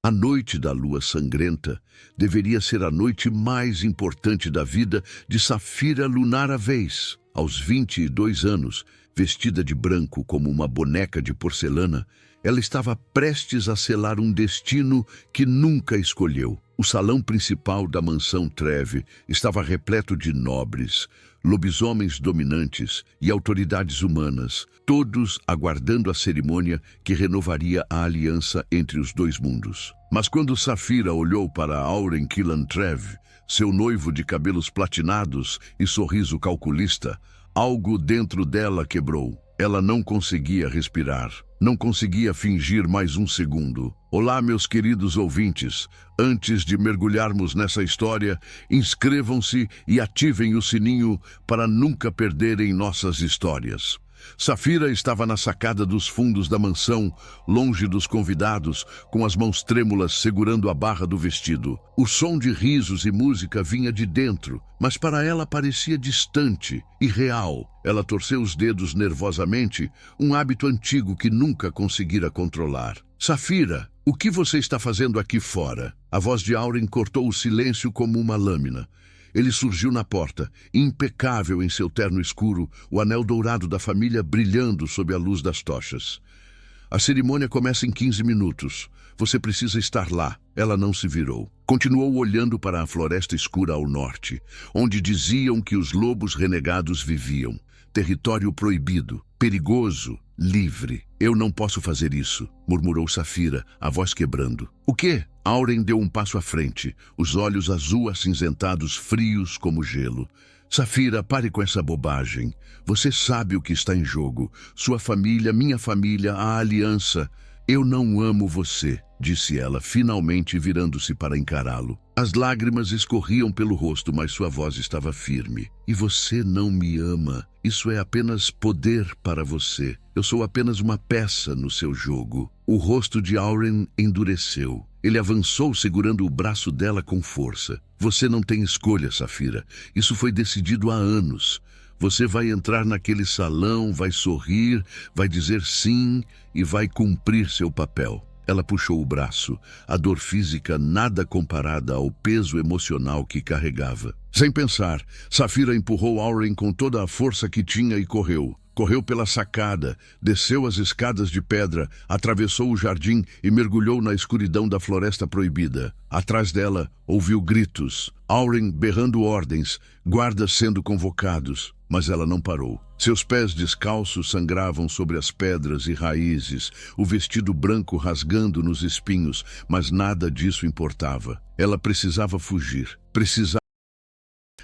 A noite da lua sangrenta deveria ser a noite mais importante da vida de Safira Lunara Vez. Aos 22 anos, vestida de branco como uma boneca de porcelana, ela estava prestes a selar um destino que nunca escolheu. O salão principal da mansão Treve estava repleto de nobres, lobisomens dominantes e autoridades humanas, todos aguardando a cerimônia que renovaria a aliança entre os dois mundos. Mas quando Safira olhou para Auren Killan Treve, seu noivo de cabelos platinados e sorriso calculista, algo dentro dela quebrou. Ela não conseguia respirar, não conseguia fingir mais um segundo. Olá, meus queridos ouvintes. Antes de mergulharmos nessa história, inscrevam-se e ativem o sininho para nunca perderem nossas histórias. Safira estava na sacada dos fundos da mansão, longe dos convidados, com as mãos trêmulas segurando a barra do vestido. O som de risos e música vinha de dentro, mas para ela parecia distante, irreal. Ela torceu os dedos nervosamente, um hábito antigo que nunca conseguira controlar. Safira, o que você está fazendo aqui fora? A voz de Auren cortou o silêncio como uma lâmina. Ele surgiu na porta, impecável em seu terno escuro, o anel dourado da família brilhando sob a luz das tochas. A cerimônia começa em 15 minutos. Você precisa estar lá. Ela não se virou. Continuou olhando para a floresta escura ao norte, onde diziam que os lobos renegados viviam. Território proibido, perigoso, livre. Eu não posso fazer isso, murmurou Safira, a voz quebrando. O quê? Auren deu um passo à frente, os olhos azul-acinzentados, frios como gelo. Safira, pare com essa bobagem. Você sabe o que está em jogo. Sua família, minha família, a aliança. Eu não amo você, disse ela, finalmente virando-se para encará-lo. As lágrimas escorriam pelo rosto, mas sua voz estava firme. E você não me ama. Isso é apenas poder para você. Eu sou apenas uma peça no seu jogo. O rosto de Auren endureceu. Ele avançou segurando o braço dela com força. Você não tem escolha, Safira. Isso foi decidido há anos. Você vai entrar naquele salão, vai sorrir, vai dizer sim e vai cumprir seu papel. Ela puxou o braço, a dor física nada comparada ao peso emocional que carregava. Sem pensar, Safira empurrou Auren com toda a força que tinha e correu. Correu pela sacada, desceu as escadas de pedra, atravessou o jardim e mergulhou na escuridão da floresta proibida. Atrás dela, ouviu gritos, Auren berrando ordens, guardas sendo convocados. Mas ela não parou. Seus pés descalços sangravam sobre as pedras e raízes, o vestido branco rasgando nos espinhos, mas nada disso importava. Ela precisava fugir. Precisava,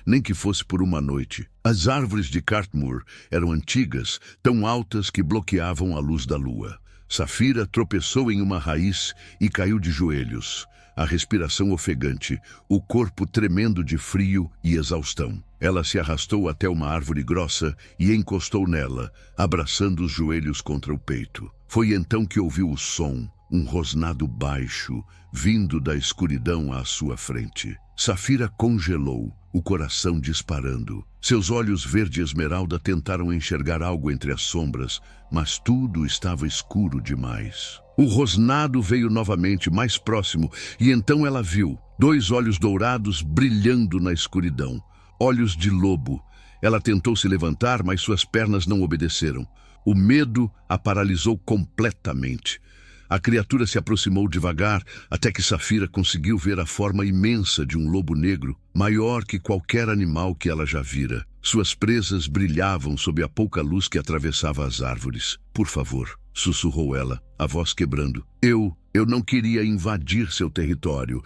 nem que fosse por uma noite. As árvores de Cartmoor eram antigas, tão altas que bloqueavam a luz da lua. Safira tropeçou em uma raiz e caiu de joelhos. A respiração ofegante, o corpo tremendo de frio e exaustão. Ela se arrastou até uma árvore grossa e encostou nela, abraçando os joelhos contra o peito. Foi então que ouviu o som, um rosnado baixo, vindo da escuridão à sua frente. Safira congelou, o coração disparando. Seus olhos verde-esmeralda tentaram enxergar algo entre as sombras, mas tudo estava escuro demais. O rosnado veio novamente mais próximo e então ela viu 2 olhos dourados brilhando na escuridão. Olhos de lobo. Ela tentou se levantar, mas suas pernas não obedeceram. O medo a paralisou completamente. A criatura se aproximou devagar até que Safira conseguiu ver a forma imensa de um lobo negro, maior que qualquer animal que ela já vira. Suas presas brilhavam sob a pouca luz que atravessava as árvores. Por favor, sussurrou ela, a voz quebrando. Eu não queria invadir seu território.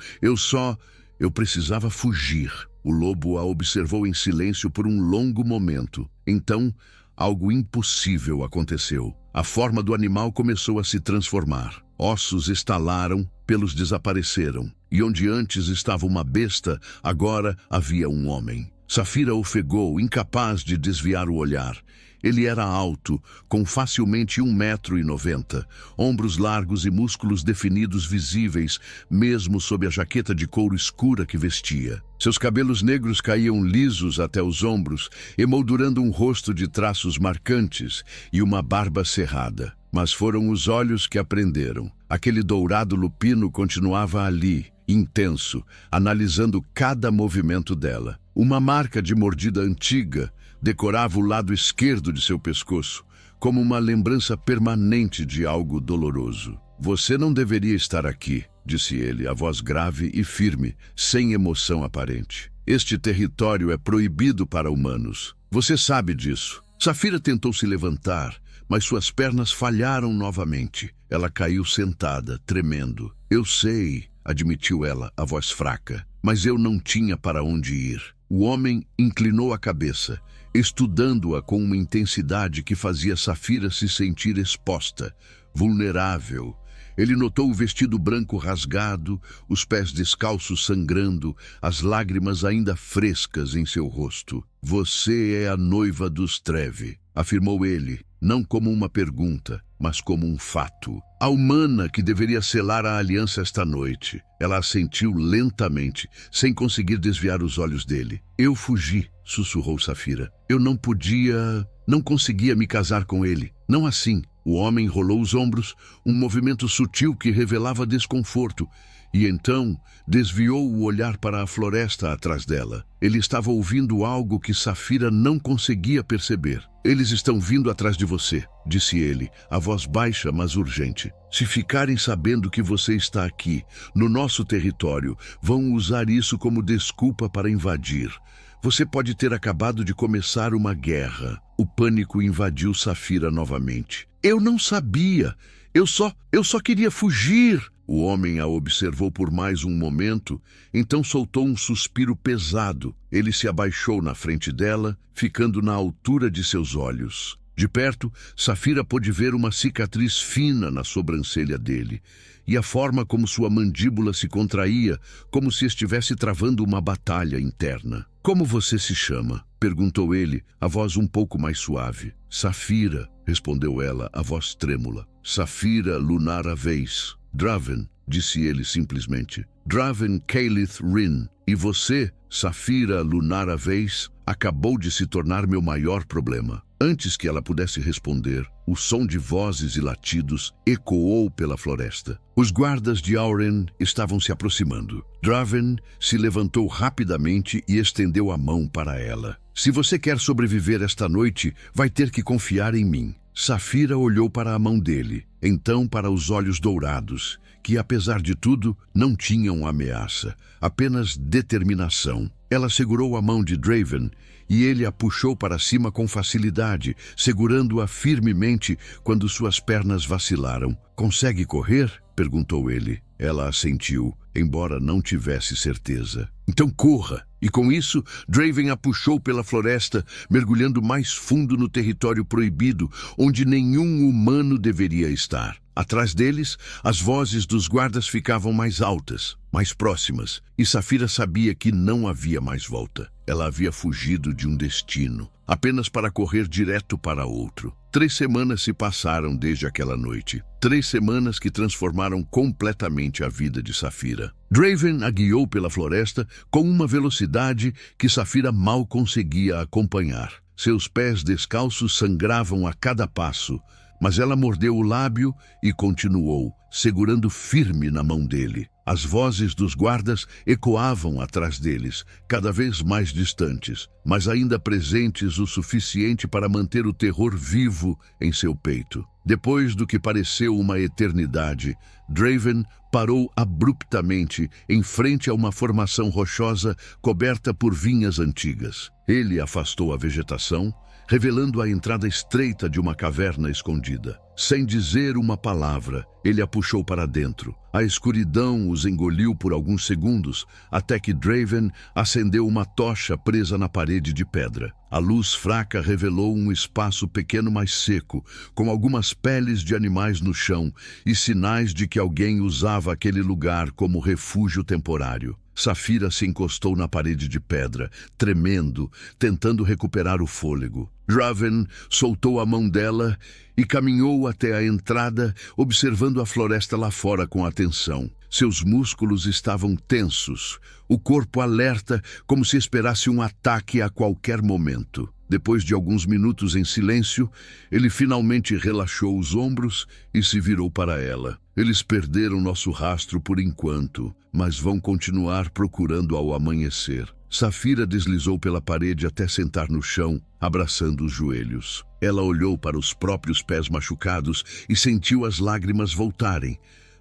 Eu precisava fugir. O lobo a observou em silêncio por um longo momento. Então, algo impossível aconteceu. A forma do animal começou a se transformar. Ossos estalaram, pelos desapareceram. E onde antes estava uma besta, agora havia um homem. Safira ofegou, incapaz de desviar o olhar. Ele era alto, com facilmente 1,90 m, ombros largos e músculos definidos visíveis, mesmo sob a jaqueta de couro escura que vestia. Seus cabelos negros caíam lisos até os ombros, emoldurando um rosto de traços marcantes e uma barba cerrada. Mas foram os olhos que a prenderam. Aquele dourado lupino continuava ali, intenso, analisando cada movimento dela. Uma marca de mordida antiga decorava o lado esquerdo de seu pescoço, como uma lembrança permanente de algo doloroso. Você não deveria estar aqui, disse ele, a voz grave e firme, sem emoção aparente. Este território é proibido para humanos. Você sabe disso. Safira tentou se levantar, mas suas pernas falharam novamente. Ela caiu sentada, tremendo. Eu sei, admitiu ela, a voz fraca, mas eu não tinha para onde ir. O homem inclinou a cabeça, estudando-a com uma intensidade que fazia Safira se sentir exposta, vulnerável. Ele notou o vestido branco rasgado, os pés descalços sangrando, as lágrimas ainda frescas em seu rosto. Você é a noiva dos Treve, afirmou ele, não como uma pergunta, mas como um fato. A humana que deveria selar a aliança esta noite. Ela assentiu lentamente, sem conseguir desviar os olhos dele. Eu fugi, sussurrou Safira. Eu não conseguia me casar com ele. Não assim. O homem rolou os ombros, um movimento sutil que revelava desconforto, e então desviou o olhar para a floresta atrás dela. Ele estava ouvindo algo que Safira não conseguia perceber. Eles estão vindo atrás de você, disse ele, a voz baixa, mas urgente. Se ficarem sabendo que você está aqui, no nosso território, vão usar isso como desculpa para invadir. Você pode ter acabado de começar uma guerra. O pânico invadiu Safira novamente. Eu não sabia. Eu só queria fugir. O homem a observou por mais um momento, então soltou um suspiro pesado. Ele se abaixou na frente dela, ficando na altura de seus olhos. De perto, Safira pôde ver uma cicatriz fina na sobrancelha dele, e a forma como sua mandíbula se contraía, como se estivesse travando uma batalha interna. Como você se chama? Perguntou ele, a voz um pouco mais suave. Safira, respondeu ela, a voz trêmula. Safira Lunara Veis. Draven, disse ele simplesmente. Draven Keyleth Rin. E você, Safira Lunara Veis, acabou de se tornar meu maior problema. Antes que ela pudesse responder, o som de vozes e latidos ecoou pela floresta. Os guardas de Auren estavam se aproximando. Draven se levantou rapidamente e estendeu a mão para ela. Se você quer sobreviver esta noite, vai ter que confiar em mim. Safira olhou para a mão dele, então para os olhos dourados, que apesar de tudo, não tinham ameaça, apenas determinação. Ela segurou a mão de Draven e ele a puxou para cima com facilidade, segurando-a firmemente quando suas pernas vacilaram. Consegue correr? Perguntou ele. Ela assentiu, embora não tivesse certeza. Então corra! E com isso, Draven a puxou pela floresta, mergulhando mais fundo no território proibido, onde nenhum humano deveria estar. Atrás deles, as vozes dos guardas ficavam mais altas, mais próximas, e Safira sabia que não havia mais volta. Ela havia fugido de um destino, apenas para correr direto para outro. 3 semanas se passaram desde aquela noite. 3 semanas que transformaram completamente a vida de Safira. Draven a guiou pela floresta com uma velocidade que Safira mal conseguia acompanhar. Seus pés descalços sangravam a cada passo, mas ela mordeu o lábio e continuou, segurando firme na mão dele. As vozes dos guardas ecoavam atrás deles, cada vez mais distantes, mas ainda presentes o suficiente para manter o terror vivo em seu peito. Depois do que pareceu uma eternidade, Draven parou abruptamente em frente a uma formação rochosa coberta por vinhas antigas. Ele afastou a vegetação, revelando a entrada estreita de uma caverna escondida. Sem dizer uma palavra, ele a puxou para dentro. A escuridão os engoliu por alguns segundos, até que Draven acendeu uma tocha presa na parede de pedra. A luz fraca revelou um espaço pequeno mais seco, com algumas peles de animais no chão e sinais de que alguém usava aquele lugar como refúgio temporário. Safira se encostou na parede de pedra, tremendo, tentando recuperar o fôlego. Draven soltou a mão dela e caminhou até a entrada, observando a floresta lá fora com atenção. Seus músculos estavam tensos, o corpo alerta, como se esperasse um ataque a qualquer momento. Depois de alguns minutos em silêncio, ele finalmente relaxou os ombros e se virou para ela. Eles perderam nosso rastro por enquanto, mas vão continuar procurando ao amanhecer. Safira deslizou pela parede até sentar no chão, abraçando os joelhos. Ela olhou para os próprios pés machucados e sentiu as lágrimas voltarem,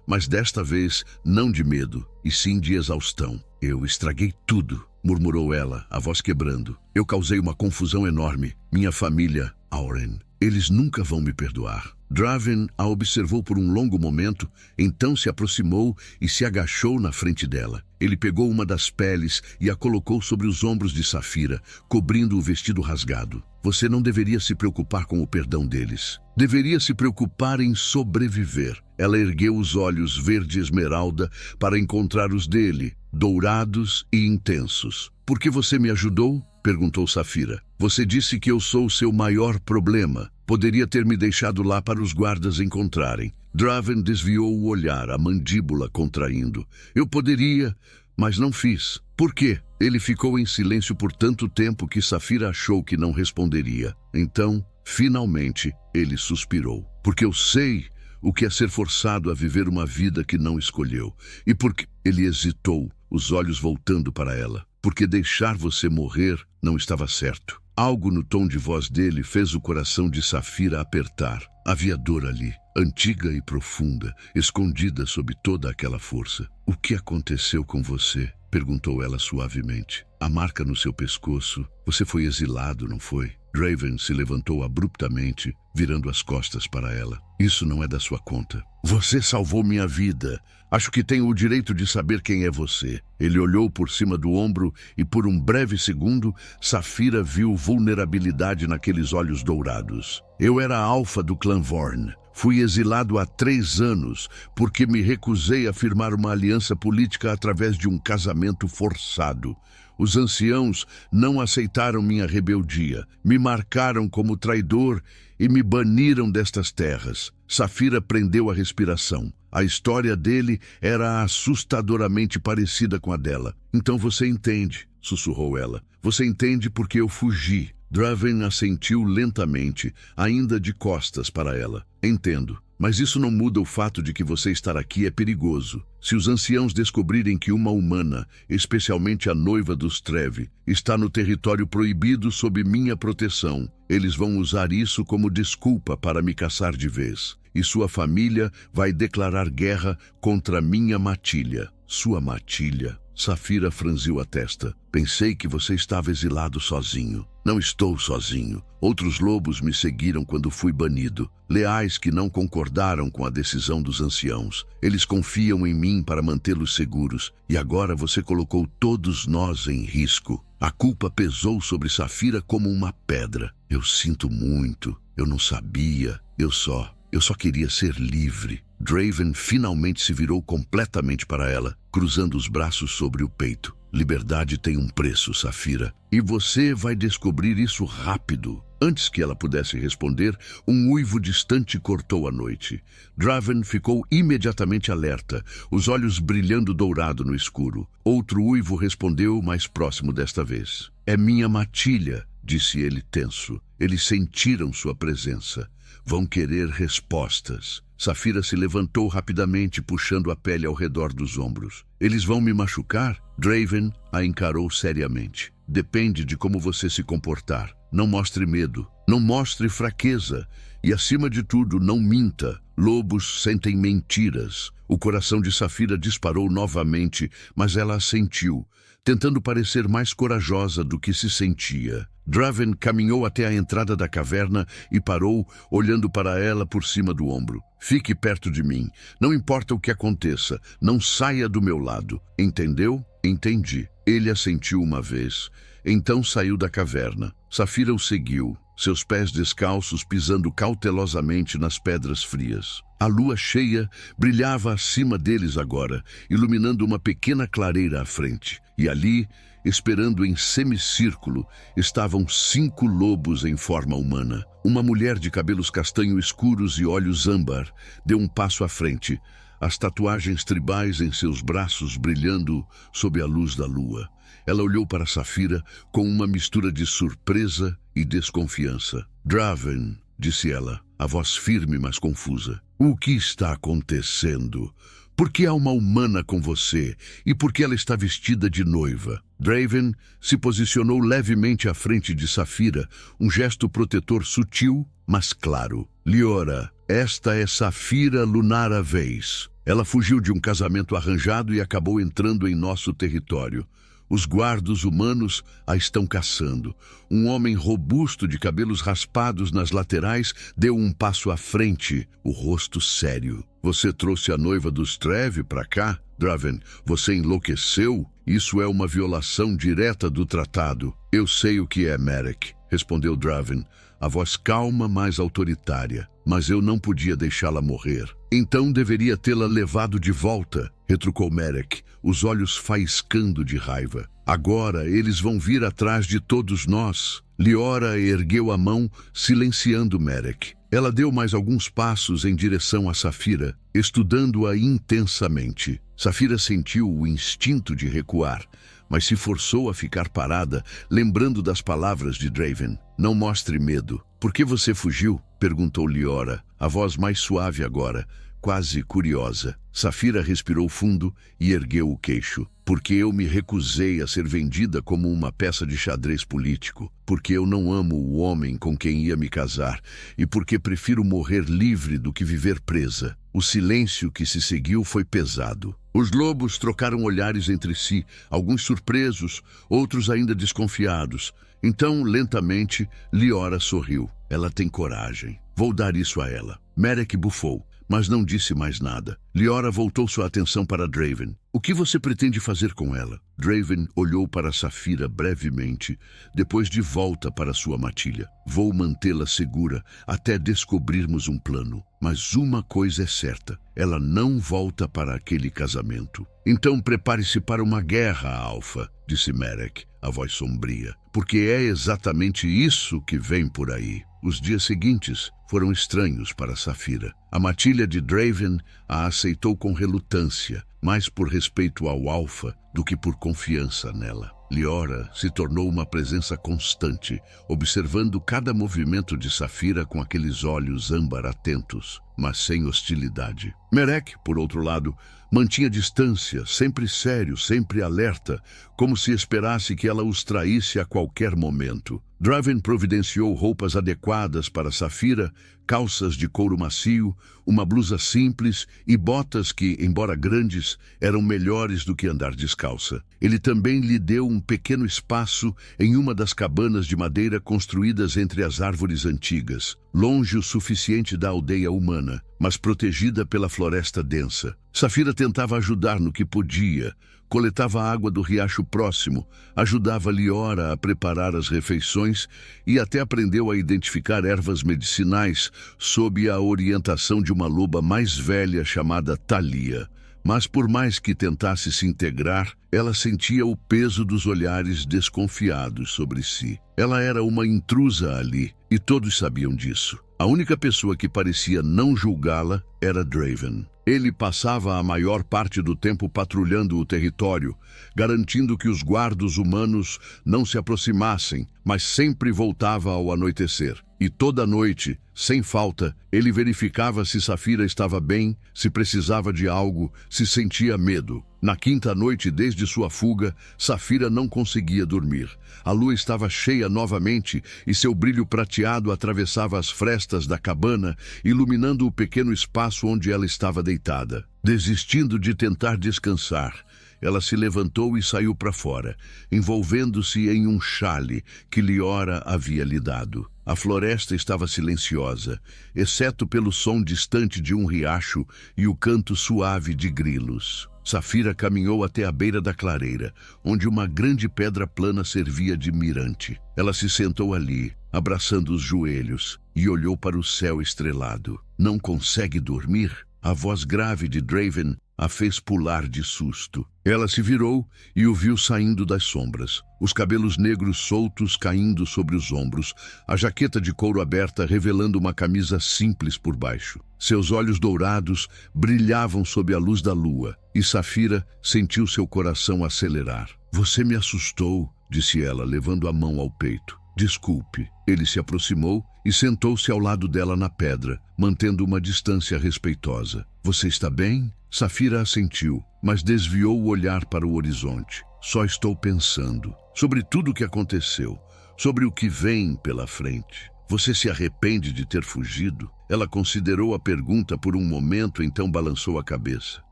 mas desta vez não de medo, e sim de exaustão. Eu estraguei tudo, murmurou ela, a voz quebrando. Eu causei uma confusão enorme. Minha família, Auren, eles nunca vão me perdoar. Draven a observou por um longo momento, então se aproximou e se agachou na frente dela. Ele pegou uma das peles e a colocou sobre os ombros de Safira, cobrindo o vestido rasgado. Você não deveria se preocupar com o perdão deles. Deveria se preocupar em sobreviver. Ela ergueu os olhos verde esmeralda para encontrar os dele, dourados e intensos. Por que você me ajudou? Perguntou Safira. Você disse que eu sou o seu maior problema. Poderia ter me deixado lá para os guardas encontrarem. Draven desviou o olhar, a mandíbula contraindo. Eu poderia, mas não fiz. Por quê? Ele ficou em silêncio por tanto tempo que Safira achou que não responderia. Então, finalmente, ele suspirou. Porque eu sei o que é ser forçado a viver uma vida que não escolheu. E porque ele hesitou, os olhos voltando para ela. Porque deixar você morrer não estava certo. Algo no tom de voz dele fez o coração de Safira apertar. Havia dor ali, antiga e profunda, escondida sob toda aquela força. O que aconteceu com você? Perguntou ela suavemente. A marca no seu pescoço. Você foi exilado, não foi? Draven se levantou abruptamente, virando as costas para ela. Isso não é da sua conta. Você salvou minha vida. Acho que tenho o direito de saber quem é você. Ele olhou por cima do ombro e por um breve segundo, Safira viu vulnerabilidade naqueles olhos dourados. Eu era a alfa do clã Vorn. Fui exilado há 3 anos porque me recusei a firmar uma aliança política através de um casamento forçado. Os anciãos não aceitaram minha rebeldia, me marcaram como traidor e me baniram destas terras. Safira prendeu a respiração. A história dele era assustadoramente parecida com a dela. Então você entende, sussurrou ela. Você entende porque eu fugi. Draven assentiu lentamente, ainda de costas para ela. Entendo. Mas isso não muda o fato de que você estar aqui é perigoso. Se os anciãos descobrirem que uma humana, especialmente a noiva dos Trevi, está no território proibido sob minha proteção, eles vão usar isso como desculpa para me caçar de vez. E sua família vai declarar guerra contra minha matilha. Sua matilha? Safira franziu a testa. Pensei que você estava exilado sozinho. Não estou sozinho. Outros lobos me seguiram quando fui banido. Leais que não concordaram com a decisão dos anciãos. Eles confiam em mim para mantê-los seguros. E agora você colocou todos nós em risco. A culpa pesou sobre Safira como uma pedra. Eu sinto muito. Eu não sabia. Eu só queria ser livre. Draven finalmente se virou completamente para ela, cruzando os braços sobre o peito. Liberdade tem um preço, Safira. E você vai descobrir isso rápido. Antes que ela pudesse responder, um uivo distante cortou a noite. Draven ficou imediatamente alerta, os olhos brilhando dourado no escuro. Outro uivo respondeu mais próximo desta vez. É minha matilha, disse ele tenso. Eles sentiram sua presença. Vão querer respostas. Safira se levantou rapidamente, puxando a pele ao redor dos ombros. Eles vão me machucar? Draven a encarou seriamente. Depende de como você se comportar. Não mostre medo. Não mostre fraqueza. E, acima de tudo, não minta. Lobos sentem mentiras. O coração de Safira disparou novamente, mas ela assentiu, tentando parecer mais corajosa do que se sentia. Draven caminhou até a entrada da caverna e parou, olhando para ela por cima do ombro. Fique perto de mim. Não importa o que aconteça. Não saia do meu lado. Entendeu? Entendi. Ele assentiu uma vez. Então saiu da caverna. Safira o seguiu, seus pés descalços pisando cautelosamente nas pedras frias. A lua cheia brilhava acima deles agora, iluminando uma pequena clareira à frente. E ali, esperando em semicírculo, estavam 5 lobos em forma humana. Uma mulher de cabelos castanho escuros e olhos âmbar deu um passo à frente, as tatuagens tribais em seus braços brilhando sob a luz da lua. Ela olhou para Safira com uma mistura de surpresa e desconfiança. Draven, disse ela, a voz firme mas confusa. O que está acontecendo? Por que há uma humana com você? E por que ela está vestida de noiva? Draven se posicionou levemente à frente de Saphira, um gesto protetor sutil, mas claro. Liora, esta é Saphira Lunara Veis. Ela fugiu de um casamento arranjado e acabou entrando em nosso território. Os guardas humanos a estão caçando. Um homem robusto de cabelos raspados nas laterais deu um passo à frente, o rosto sério. Você trouxe a noiva dos Trevi para cá? Draven, você enlouqueceu? Isso é uma violação direta do tratado. Eu sei o que é, Merek, respondeu Draven, a voz calma, mas autoritária. Mas eu não podia deixá-la morrer. Então deveria tê-la levado de volta, retrucou Merek, os olhos faiscando de raiva. Agora eles vão vir atrás de todos nós. Liora ergueu a mão, silenciando Merek. Ela deu mais alguns passos em direção a Saphira, estudando-a intensamente. Saphira sentiu o instinto de recuar, mas se forçou a ficar parada, lembrando das palavras de Draven. Não mostre medo. Por que você fugiu? Perguntou Liora, a voz mais suave agora, quase curiosa. Saphira respirou fundo e ergueu o queixo. Porque eu me recusei a ser vendida como uma peça de xadrez político. Porque eu não amo o homem com quem ia me casar. E porque prefiro morrer livre do que viver presa. O silêncio que se seguiu foi pesado. Os lobos trocaram olhares entre si, alguns surpresos, outros ainda desconfiados. Então, lentamente, Liora sorriu. Ela tem coragem. Vou dar isso a ela. Merek bufou, mas não disse mais nada. Liora voltou sua atenção para Draven. O que você pretende fazer com ela? Draven olhou para Saphira brevemente, depois de volta para sua matilha. Vou mantê-la segura até descobrirmos um plano. Mas uma coisa é certa, ela não volta para aquele casamento. Então prepare-se para uma guerra, Alpha, disse Merek, a voz sombria. Porque é exatamente isso que vem por aí. Os dias seguintes foram estranhos para Saphira. A matilha de Draven a aceitou com relutância, mais por respeito ao Alpha do que por confiança nela. Liora se tornou uma presença constante, observando cada movimento de Saphira com aqueles olhos âmbar atentos, mas sem hostilidade. Merek, por outro lado, mantinha distância, sempre sério, sempre alerta, como se esperasse que ela os traísse a qualquer momento. Draven providenciou roupas adequadas para Saphira, calças de couro macio, uma blusa simples e botas que, embora grandes, eram melhores do que andar descalça. Ele também lhe deu um pequeno espaço em uma das cabanas de madeira construídas entre as árvores antigas, longe o suficiente da aldeia humana, mas protegida pela floresta densa. Saphira tentava ajudar no que podia, coletava a água do riacho próximo, ajudava Liora a preparar as refeições e até aprendeu a identificar ervas medicinais sob a orientação de uma loba mais velha chamada Thalia. Mas por mais que tentasse se integrar, ela sentia o peso dos olhares desconfiados sobre si. Ela era uma intrusa ali, e todos sabiam disso. A única pessoa que parecia não julgá-la era Draven. Ele passava a maior parte do tempo patrulhando o território, garantindo que os guardas humanos não se aproximassem, mas sempre voltava ao anoitecer. E toda noite, sem falta, ele verificava se Saphira estava bem, se precisava de algo, se sentia medo. Na quinta noite desde sua fuga, Saphira não conseguia dormir. A lua estava cheia novamente e seu brilho prateado atravessava as frestas da cabana, iluminando o pequeno espaço onde ela estava deitada. Desistindo de tentar descansar, ela se levantou e saiu para fora, envolvendo-se em um xale que Liora havia lhe dado. A floresta estava silenciosa, exceto pelo som distante de um riacho e o canto suave de grilos. Saphira caminhou até a beira da clareira, onde uma grande pedra plana servia de mirante. Ela se sentou ali, abraçando os joelhos, e olhou para o céu estrelado. Não consegue dormir? A voz grave de Draven a fez pular de susto. Ela se virou e o viu saindo das sombras, os cabelos negros soltos caindo sobre os ombros, a jaqueta de couro aberta revelando uma camisa simples por baixo. Seus olhos dourados brilhavam sob a luz da lua, e Saphira sentiu seu coração acelerar. "Você me assustou", disse ela, levando a mão ao peito. Desculpe. Ele se aproximou e sentou-se ao lado dela na pedra, mantendo uma distância respeitosa. Você está bem? Safira assentiu, mas desviou o olhar para o horizonte. Só estou pensando sobre tudo o que aconteceu, sobre o que vem pela frente. Você se arrepende de ter fugido? Ela considerou a pergunta por um momento, então balançou a cabeça.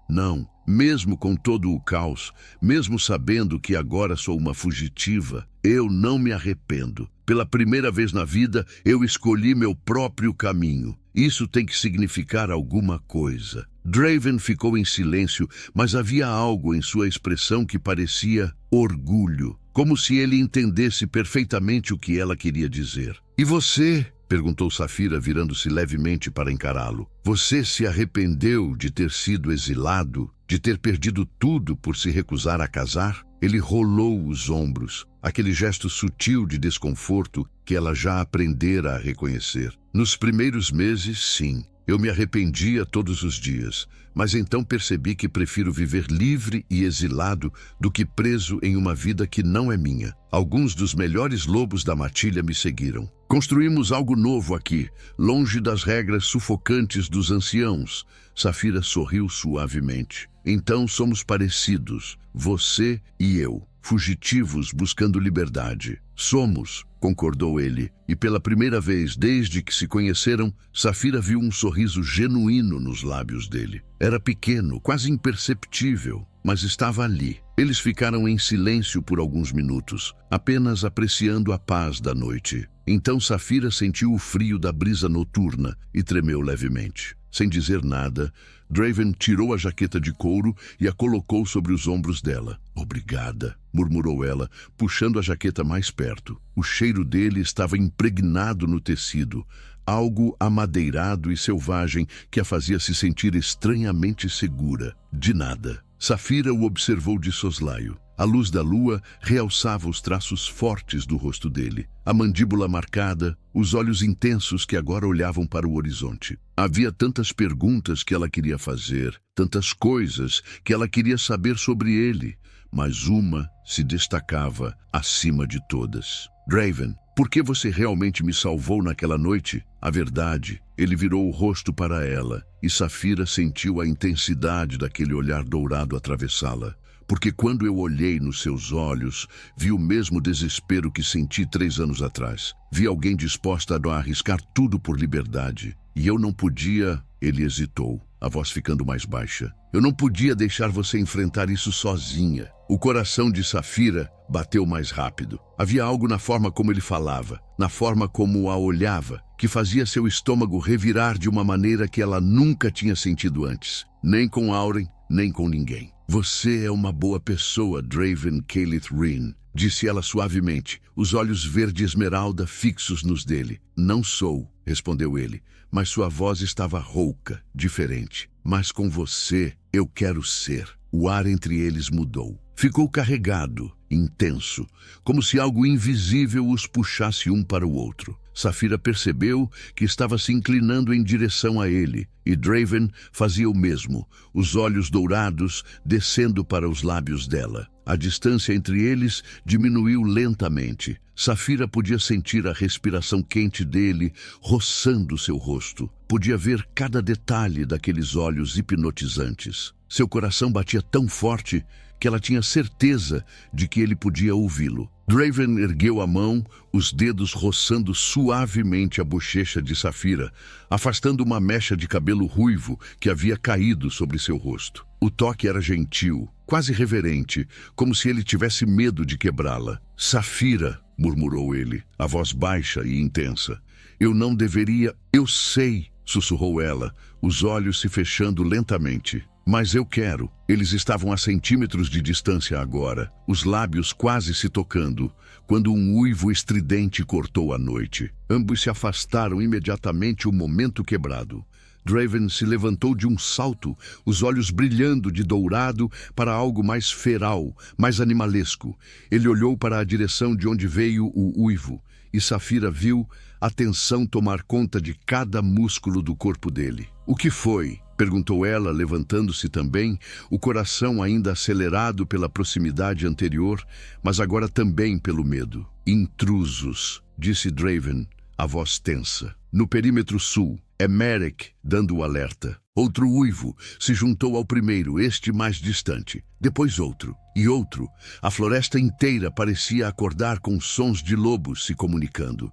Não, mesmo com todo o caos, mesmo sabendo que agora sou uma fugitiva, eu não me arrependo. Pela primeira vez na vida, eu escolhi meu próprio caminho. Isso tem que significar alguma coisa. Draven ficou em silêncio, mas havia algo em sua expressão que parecia orgulho, como se ele entendesse perfeitamente o que ela queria dizer. E você? Perguntou Safira, virando-se levemente para encará-lo. Você se arrependeu de ter sido exilado, de ter perdido tudo por se recusar a casar? Ele rolou os ombros, aquele gesto sutil de desconforto que ela já aprendera a reconhecer. Nos primeiros meses, sim. Eu me arrependia todos os dias, mas então percebi que prefiro viver livre e exilado do que preso em uma vida que não é minha. Alguns dos melhores lobos da matilha me seguiram. Construímos algo novo aqui, longe das regras sufocantes dos anciãos. Safira sorriu suavemente. Então somos parecidos, você e eu, fugitivos buscando liberdade. Somos, concordou ele, e pela primeira vez desde que se conheceram, Safira viu um sorriso genuíno nos lábios dele. Era pequeno, quase imperceptível, mas estava ali. Eles ficaram em silêncio por alguns minutos, apenas apreciando a paz da noite. Então Safira sentiu o frio da brisa noturna e tremeu levemente. Sem dizer nada, Draven tirou a jaqueta de couro e a colocou sobre os ombros dela. Obrigada, murmurou ela, puxando a jaqueta mais perto. O cheiro dele estava impregnado no tecido, algo amadeirado e selvagem que a fazia se sentir estranhamente segura. De nada. Safira o observou de soslaio. A luz da lua realçava os traços fortes do rosto dele, a mandíbula marcada, os olhos intensos que agora olhavam para o horizonte. Havia tantas perguntas que ela queria fazer, tantas coisas que ela queria saber sobre ele, mas uma se destacava acima de todas. Draven, por que você realmente me salvou naquela noite? A verdade, ele virou o rosto para ela, e Safira sentiu a intensidade daquele olhar dourado atravessá-la. Porque quando eu olhei nos seus olhos, vi o mesmo desespero que senti 3 anos atrás. Vi alguém disposta a arriscar tudo por liberdade. E eu não podia... Ele hesitou, a voz ficando mais baixa. Eu não podia deixar você enfrentar isso sozinha. O coração de Safira bateu mais rápido. Havia algo na forma como ele falava, na forma como a olhava, que fazia seu estômago revirar de uma maneira que ela nunca tinha sentido antes. Nem com Auren, nem com ninguém. Você é uma boa pessoa, Draven Calith Ryn, disse ela suavemente, os olhos verde esmeralda fixos nos dele. Não sou, respondeu ele, mas sua voz estava rouca, diferente. Mas com você, eu quero ser. O ar entre eles mudou. Ficou carregado, intenso, como se algo invisível os puxasse um para o outro. Safira percebeu que estava se inclinando em direção a ele, e Draven fazia o mesmo, os olhos dourados descendo para os lábios dela. A distância entre eles diminuiu lentamente. Safira podia sentir a respiração quente dele roçando seu rosto. Podia ver cada detalhe daqueles olhos hipnotizantes. Seu coração batia tão forte que ela tinha certeza de que ele podia ouvi-lo. Draven ergueu a mão, os dedos roçando suavemente a bochecha de Safira, afastando uma mecha de cabelo ruivo que havia caído sobre seu rosto. O toque era gentil, quase reverente, como se ele tivesse medo de quebrá-la. Safira, murmurou ele, a voz baixa e intensa. Eu não deveria... Eu sei, sussurrou ela, os olhos se fechando lentamente. Mas eu quero. Eles estavam a centímetros de distância agora, os lábios quase se tocando, quando um uivo estridente cortou a noite. Ambos se afastaram imediatamente, o momento quebrado. Draven se levantou de um salto, os olhos brilhando de dourado para algo mais feral, mais animalesco. Ele olhou para a direção de onde veio o uivo, e Safira viu a tensão tomar conta de cada músculo do corpo dele. O que foi? Perguntou ela, levantando-se também, o coração ainda acelerado pela proximidade anterior, mas agora também pelo medo. Intrusos, disse Draven, a voz tensa. No perímetro sul, é Merek dando o alerta. Outro uivo se juntou ao primeiro, este mais distante. Depois outro, e outro. A floresta inteira parecia acordar com sons de lobos se comunicando.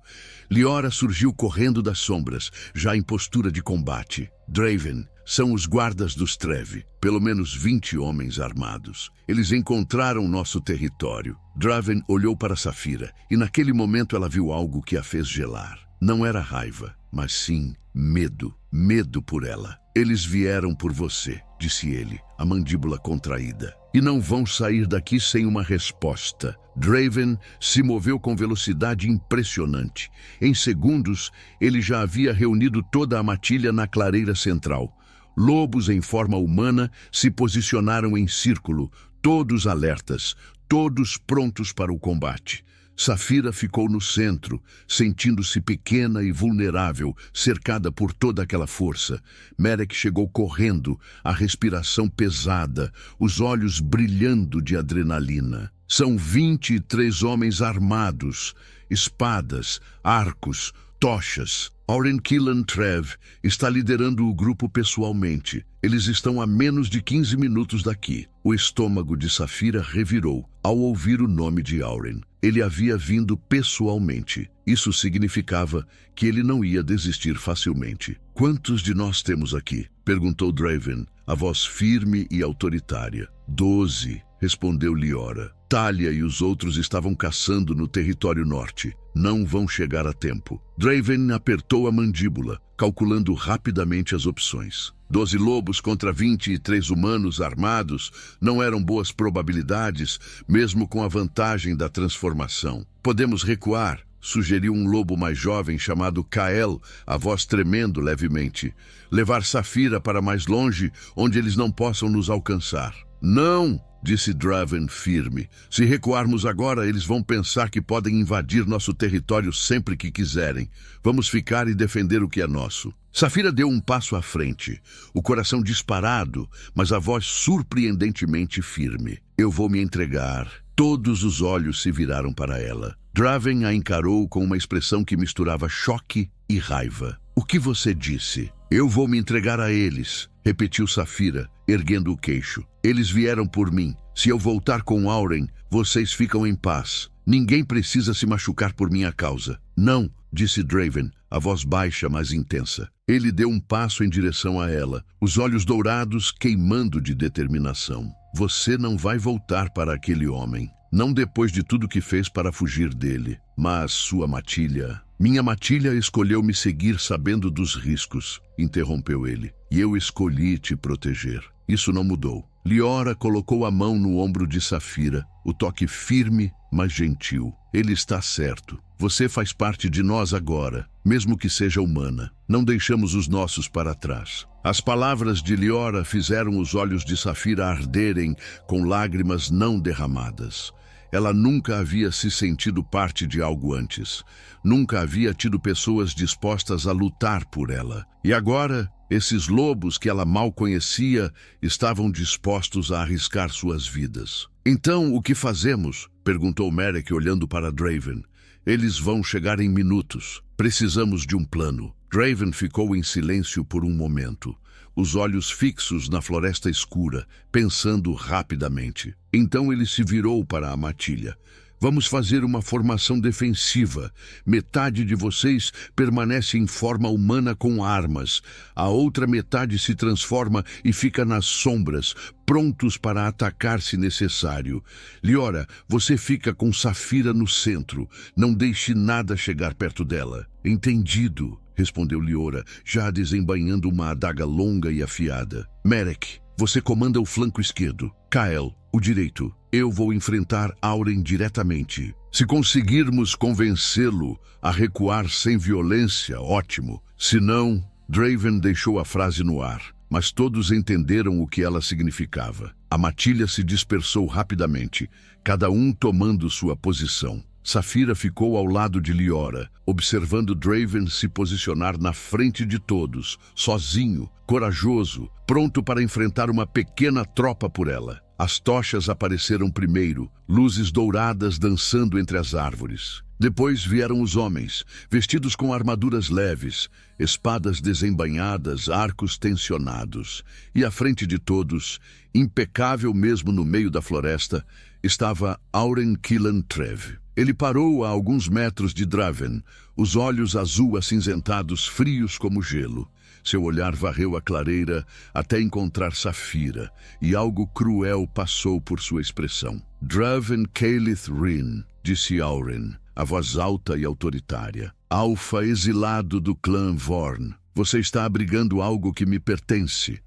Liora surgiu correndo das sombras, já em postura de combate. Draven, são os guardas dos Trevi, pelo menos 20 homens armados. Eles encontraram nosso território. Draven olhou para Saphira, e naquele momento ela viu algo que a fez gelar. Não era raiva, mas sim medo. Medo por ela. Eles vieram por você, disse ele, a mandíbula contraída. E não vão sair daqui sem uma resposta. Draven se moveu com velocidade impressionante. Em segundos, ele já havia reunido toda a matilha na clareira central. Lobos em forma humana se posicionaram em círculo, todos alertas, todos prontos para o combate. Saphira ficou no centro, sentindo-se pequena e vulnerável, cercada por toda aquela força. Merek chegou correndo, a respiração pesada, os olhos brilhando de adrenalina. São 23 homens armados, espadas, arcos, tochas. Oren Killan Trev está liderando o grupo pessoalmente. Eles estão a menos de 15 minutos daqui. O estômago de Saphira revirou ao ouvir o nome de Oren. Ele havia vindo pessoalmente. Isso significava que ele não ia desistir facilmente. Quantos de nós temos aqui? Perguntou Draven, a voz firme e autoritária. 12, respondeu Liora. Talia e os outros estavam caçando no território norte. Não vão chegar a tempo. Draven apertou a mandíbula, calculando rapidamente as opções. 12 lobos contra 23 humanos armados não eram boas probabilidades, mesmo com a vantagem da transformação. Podemos recuar, sugeriu um lobo mais jovem chamado Kael, a voz tremendo levemente. Levar Saphira para mais longe, onde eles não possam nos alcançar. Não! Disse Draven firme. Se recuarmos agora, eles vão pensar que podem invadir nosso território sempre que quiserem. Vamos ficar e defender o que é nosso. Saphira deu um passo à frente, o coração disparado, mas a voz surpreendentemente firme. Eu vou me entregar. Todos os olhos se viraram para ela. Draven a encarou com uma expressão que misturava choque e raiva. O que você disse? Eu vou me entregar a eles, repetiu Saphira, erguendo o queixo. Eles vieram por mim. Se eu voltar com Auren, vocês ficam em paz. Ninguém precisa se machucar por minha causa. Não, disse Draven, a voz baixa, mas intensa. Ele deu um passo em direção a ela, os olhos dourados queimando de determinação. Você não vai voltar para aquele homem. Não depois de tudo que fez para fugir dele. Mas sua matilha... Minha matilha escolheu me seguir sabendo dos riscos, interrompeu ele. E eu escolhi te proteger. Isso não mudou. Liora colocou a mão no ombro de Saphira, o toque firme, mas gentil. Ele está certo. Você faz parte de nós agora, mesmo que seja humana. Não deixamos os nossos para trás. As palavras de Liora fizeram os olhos de Saphira arderem com lágrimas não derramadas. Ela nunca havia se sentido parte de algo antes. Nunca havia tido pessoas dispostas a lutar por ela. E agora, esses lobos que ela mal conhecia estavam dispostos a arriscar suas vidas. Então, o que fazemos? Perguntou Merek olhando para Draven. Eles vão chegar em minutos. Precisamos de um plano. Draven ficou em silêncio por um momento, os olhos fixos na floresta escura, pensando rapidamente. Então ele se virou para a matilha. Vamos fazer uma formação defensiva. Metade de vocês permanece em forma humana com armas. A outra metade se transforma e fica nas sombras, prontos para atacar se necessário. Liora, você fica com Saphira no centro. Não deixe nada chegar perto dela. Entendido, respondeu Liora, já desembainhando uma adaga longa e afiada. Merek, você comanda o flanco esquerdo. Kael, o direito. Eu vou enfrentar Auren diretamente. Se conseguirmos convencê-lo a recuar sem violência, ótimo. Se não, Draven deixou a frase no ar, mas todos entenderam o que ela significava. A matilha se dispersou rapidamente, cada um tomando sua posição. Saphira ficou ao lado de Liora, observando Draven se posicionar na frente de todos, sozinho, corajoso, pronto para enfrentar uma pequena tropa por ela. As tochas apareceram primeiro, luzes douradas dançando entre as árvores. Depois vieram os homens, vestidos com armaduras leves, espadas desembainhadas, arcos tensionados. E à frente de todos, impecável mesmo no meio da floresta, estava Auren Killan Trev. Ele parou a alguns metros de Draven, os olhos azul-acinzentados, frios como gelo. Seu olhar varreu a clareira até encontrar Saphira, e algo cruel passou por sua expressão. Draven Keyleth Rin, disse Auren, a voz alta e autoritária. Alfa exilado do clã Vorn, você está abrigando algo que me pertence.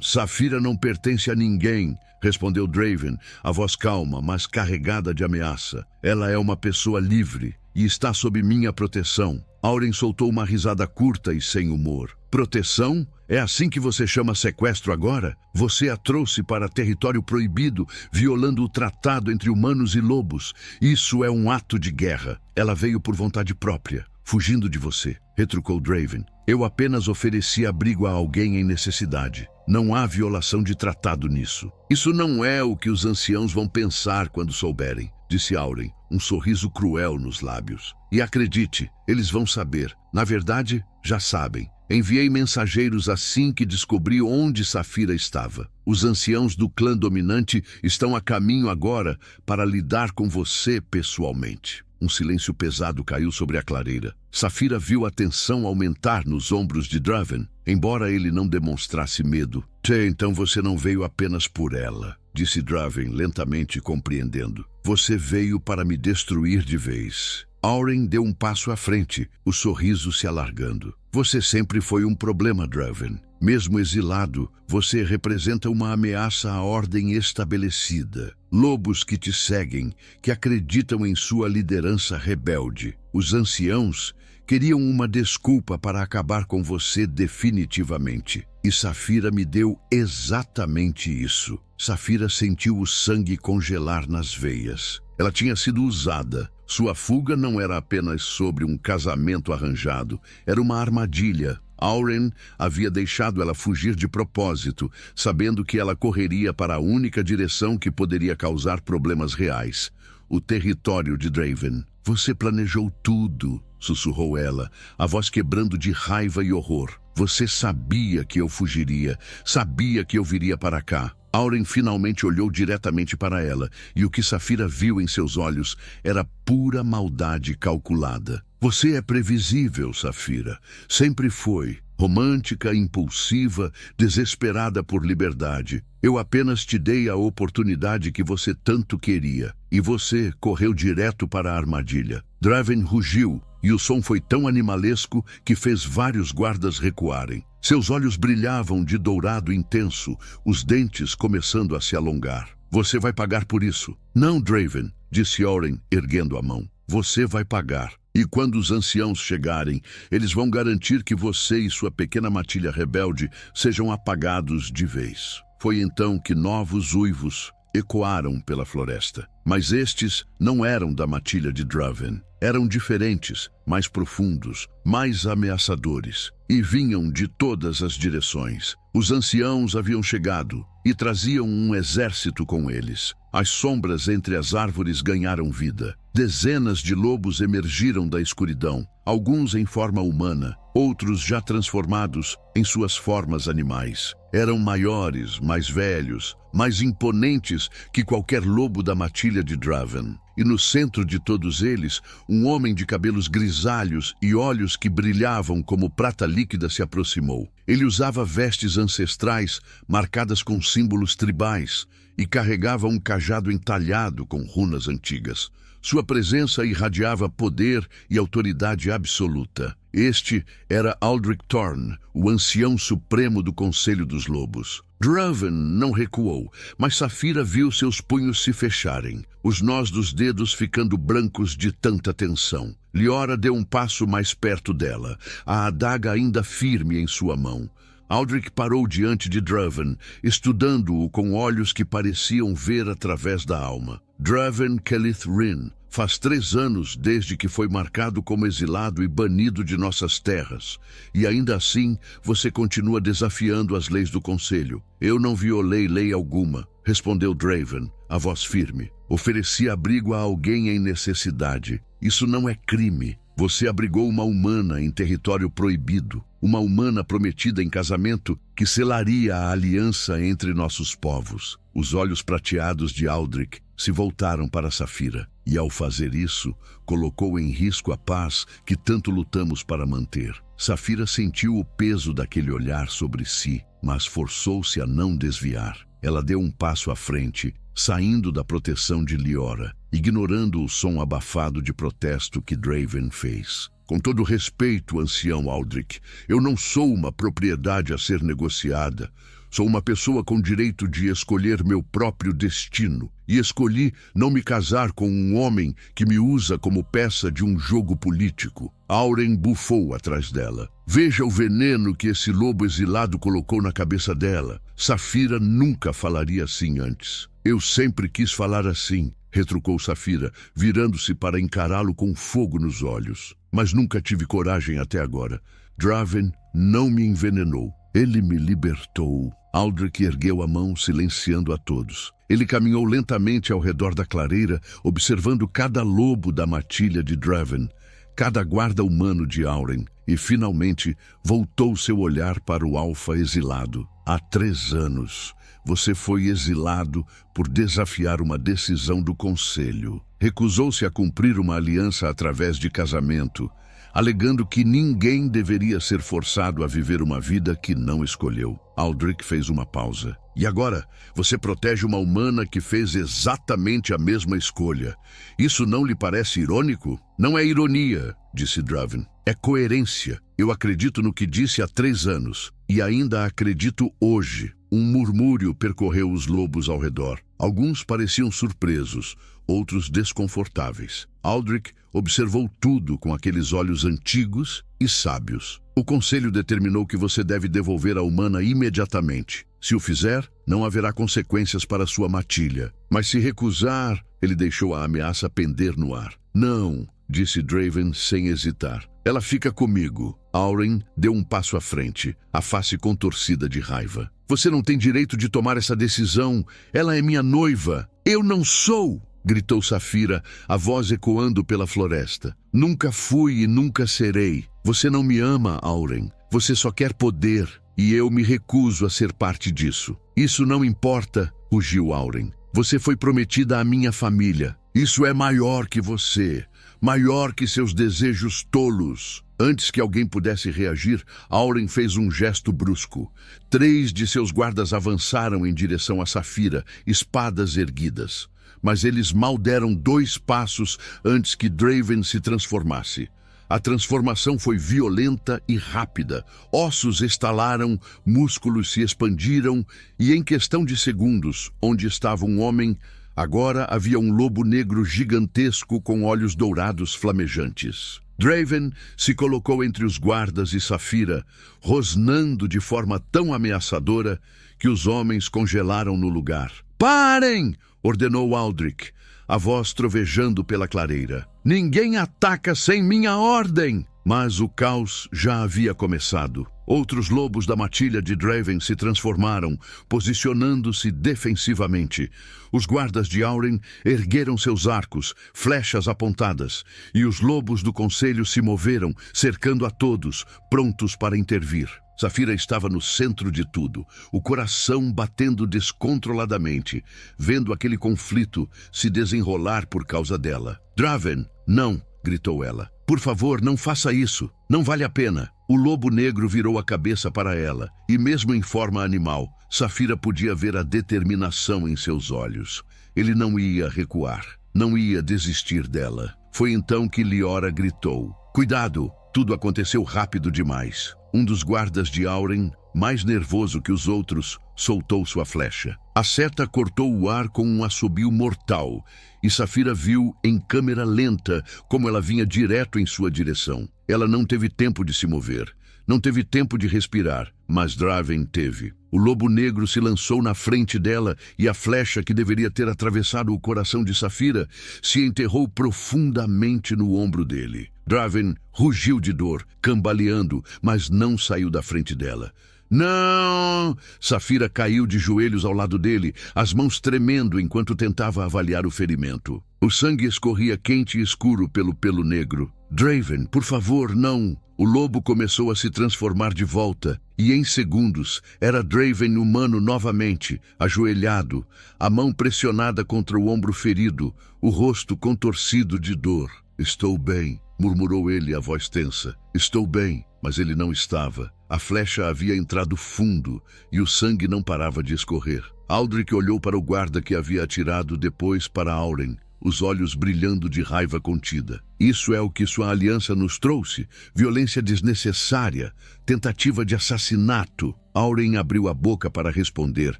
Saphira não pertence a ninguém, respondeu Draven, a voz calma, mas carregada de ameaça. Ela é uma pessoa livre e está sob minha proteção. Auren soltou uma risada curta e sem humor. Proteção? É assim que você chama sequestro agora? Você a trouxe para território proibido, violando o tratado entre humanos e lobos. Isso é um ato de guerra. Ela veio por vontade própria, fugindo de você, retrucou Draven. Eu apenas ofereci abrigo a alguém em necessidade. Não há violação de tratado nisso. Isso não é o que os anciãos vão pensar quando souberem, disse Auren, um sorriso cruel nos lábios. E acredite, eles vão saber. Na verdade, já sabem. Enviei mensageiros assim que descobri onde Saphira estava. Os anciãos do clã dominante estão a caminho agora para lidar com você pessoalmente. Um silêncio pesado caiu sobre a clareira. Saphira viu a tensão aumentar nos ombros de Draven, embora ele não demonstrasse medo. Então você não veio apenas por ela, disse Draven lentamente compreendendo. Você veio para me destruir de vez. Auren deu um passo à frente, o sorriso se alargando. Você sempre foi um problema, Draven. Mesmo exilado, você representa uma ameaça à ordem estabelecida. Lobos que te seguem, que acreditam em sua liderança rebelde. Os anciãos queriam uma desculpa para acabar com você definitivamente. E Saphira me deu exatamente isso. Saphira sentiu o sangue congelar nas veias. Ela tinha sido usada. Sua fuga não era apenas sobre um casamento arranjado, era uma armadilha. Auren havia deixado ela fugir de propósito, sabendo que ela correria para a única direção que poderia causar problemas reais, o território de Draven. Você planejou tudo, sussurrou ela, a voz quebrando de raiva e horror. Você sabia que eu fugiria, sabia que eu viria para cá. Auren finalmente olhou diretamente para ela, e o que Saphira viu em seus olhos era pura maldade calculada. Você é previsível, Saphira. Sempre foi. Romântica, impulsiva, desesperada por liberdade. Eu apenas te dei a oportunidade que você tanto queria. E você correu direto para a armadilha. Draven rugiu, e o som foi tão animalesco que fez vários guardas recuarem. Seus olhos brilhavam de dourado intenso, os dentes começando a se alongar. Você vai pagar por isso. Não, Draven, disse Auren, erguendo a mão. Você vai pagar. E quando os anciãos chegarem, eles vão garantir que você e sua pequena matilha rebelde sejam apagados de vez. Foi então que novos uivos ecoaram pela floresta. Mas estes não eram da matilha de Draven. Eram diferentes, mais profundos, mais ameaçadores, e vinham de todas as direções. Os anciãos haviam chegado e traziam um exército com eles. As sombras entre as árvores ganharam vida. Dezenas de lobos emergiram da escuridão, alguns em forma humana, outros já transformados em suas formas animais. Eram maiores, mais velhos, mais imponentes que qualquer lobo da matilha de Draven. E no centro de todos eles, um homem de cabelos grisalhos e olhos que brilhavam como prata líquida se aproximou. Ele usava vestes ancestrais marcadas com símbolos tribais e carregava um cajado entalhado com runas antigas. Sua presença irradiava poder e autoridade absoluta. Este era Aldrich Thorn, o ancião supremo do Conselho dos Lobos. Draven não recuou, mas Saphira viu seus punhos se fecharem, os nós dos dedos ficando brancos de tanta tensão. Liora deu um passo mais perto dela, a adaga ainda firme em sua mão. Aldrich parou diante de Draven, estudando-o com olhos que pareciam ver através da alma. Draven Keyleth Rin, Faz 3 anos desde que foi marcado como exilado e banido de nossas terras. E ainda assim, você continua desafiando as leis do Conselho. Eu não violei lei alguma, respondeu Draven, a voz firme. Ofereci abrigo a alguém em necessidade. Isso não é crime. Você abrigou uma humana em território proibido. Uma humana prometida em casamento que selaria a aliança entre nossos povos. Os olhos prateados de Aldrich se voltaram para Saphira. E ao fazer isso, colocou em risco a paz que tanto lutamos para manter. Saphira sentiu o peso daquele olhar sobre si, mas forçou-se a não desviar. Ela deu um passo à frente, saindo da proteção de Liora, ignorando o som abafado de protesto que Draven fez. Com todo respeito, ancião Aldrich, eu não sou uma propriedade a ser negociada. Sou uma pessoa com direito de escolher meu próprio destino. E escolhi não me casar com um homem que me usa como peça de um jogo político. Auren bufou atrás dela. Veja o veneno que esse lobo exilado colocou na cabeça dela. Saphira nunca falaria assim antes. Eu sempre quis falar assim, retrucou Saphira, virando-se para encará-lo com fogo nos olhos. Mas nunca tive coragem até agora. Draven não me envenenou. Ele me libertou. Aldrich ergueu a mão, silenciando a todos. Ele caminhou lentamente ao redor da clareira, observando cada lobo da matilha de Draven, cada guarda humano de Auren, e finalmente voltou seu olhar para o alfa exilado. Há 3 anos, você foi exilado por desafiar uma decisão do Conselho. Recusou-se a cumprir uma aliança através de casamento, alegando que ninguém deveria ser forçado a viver uma vida que não escolheu. Aldrich fez uma pausa. E agora, você protege uma humana que fez exatamente a mesma escolha. Isso não lhe parece irônico? Não é ironia, disse Draven. É coerência. Eu acredito no que disse há 3 anos. E ainda acredito hoje. Um murmúrio percorreu os lobos ao redor. Alguns pareciam surpresos, outros desconfortáveis. Aldrich observou tudo com aqueles olhos antigos e sábios. O conselho determinou que você deve devolver a humana imediatamente. Se o fizer, não haverá consequências para sua matilha. Mas se recusar, ele deixou a ameaça pender no ar. Não, disse Draven sem hesitar. Ela fica comigo. Auren deu um passo à frente, a face contorcida de raiva. Você não tem direito de tomar essa decisão. Ela é minha noiva. Eu não sou! Gritou Saphira, a voz ecoando pela floresta. Nunca fui e nunca serei. Você não me ama, Auren. Você só quer poder, e eu me recuso a ser parte disso. Isso não importa, rugiu Auren. Você foi prometida à minha família. Isso é maior que você, maior que seus desejos tolos. Antes que alguém pudesse reagir, Auren fez um gesto brusco. 3 de seus guardas avançaram em direção a Saphira, espadas erguidas. Mas eles mal deram 2 passos antes que Draven se transformasse. A transformação foi violenta e rápida. Ossos estalaram, músculos se expandiram e em questão de segundos, onde estava um homem, agora havia um lobo negro gigantesco com olhos dourados flamejantes. Draven se colocou entre os guardas e Saphira, rosnando de forma tão ameaçadora que os homens congelaram no lugar. Parem! Ordenou Aldrich, a voz trovejando pela clareira. Ninguém ataca sem minha ordem! Mas o caos já havia começado. Outros lobos da matilha de Draven se transformaram, posicionando-se defensivamente. Os guardas de Auren ergueram seus arcos, flechas apontadas, e os lobos do conselho se moveram, cercando a todos, prontos para intervir. Saphira estava no centro de tudo, o coração batendo descontroladamente, vendo aquele conflito se desenrolar por causa dela. Draven, não! Gritou ela. Por favor, não faça isso. Não vale a pena. O lobo negro virou a cabeça para ela, e mesmo em forma animal, Saphira podia ver a determinação em seus olhos. Ele não ia recuar, não ia desistir dela. Foi então que Liora gritou. Cuidado! Tudo aconteceu rápido demais. Um dos guardas de Auren, mais nervoso que os outros, soltou sua flecha. A seta cortou o ar com um assobio mortal, e Saphira viu, em câmera lenta, como ela vinha direto em sua direção. Ela não teve tempo de se mover, não teve tempo de respirar, mas Draven teve. O lobo negro se lançou na frente dela e a flecha que deveria ter atravessado o coração de Saphira se enterrou profundamente no ombro dele. Draven rugiu de dor, cambaleando, mas não saiu da frente dela. Não! Saphira caiu de joelhos ao lado dele, as mãos tremendo enquanto tentava avaliar o ferimento. O sangue escorria quente e escuro pelo pelo negro. Draven, por favor, não! O lobo começou a se transformar de volta, e em segundos era Draven humano novamente, ajoelhado, a mão pressionada contra o ombro ferido, o rosto contorcido de dor. Estou bem, murmurou ele, a voz tensa. Estou bem, mas ele não estava. A flecha havia entrado fundo e o sangue não parava de escorrer. Aldrich olhou para o guarda que havia atirado, depois para Auren, os olhos brilhando de raiva contida. Isso é o que sua aliança nos trouxe? Violência desnecessária, tentativa de assassinato. Auren abriu a boca para responder,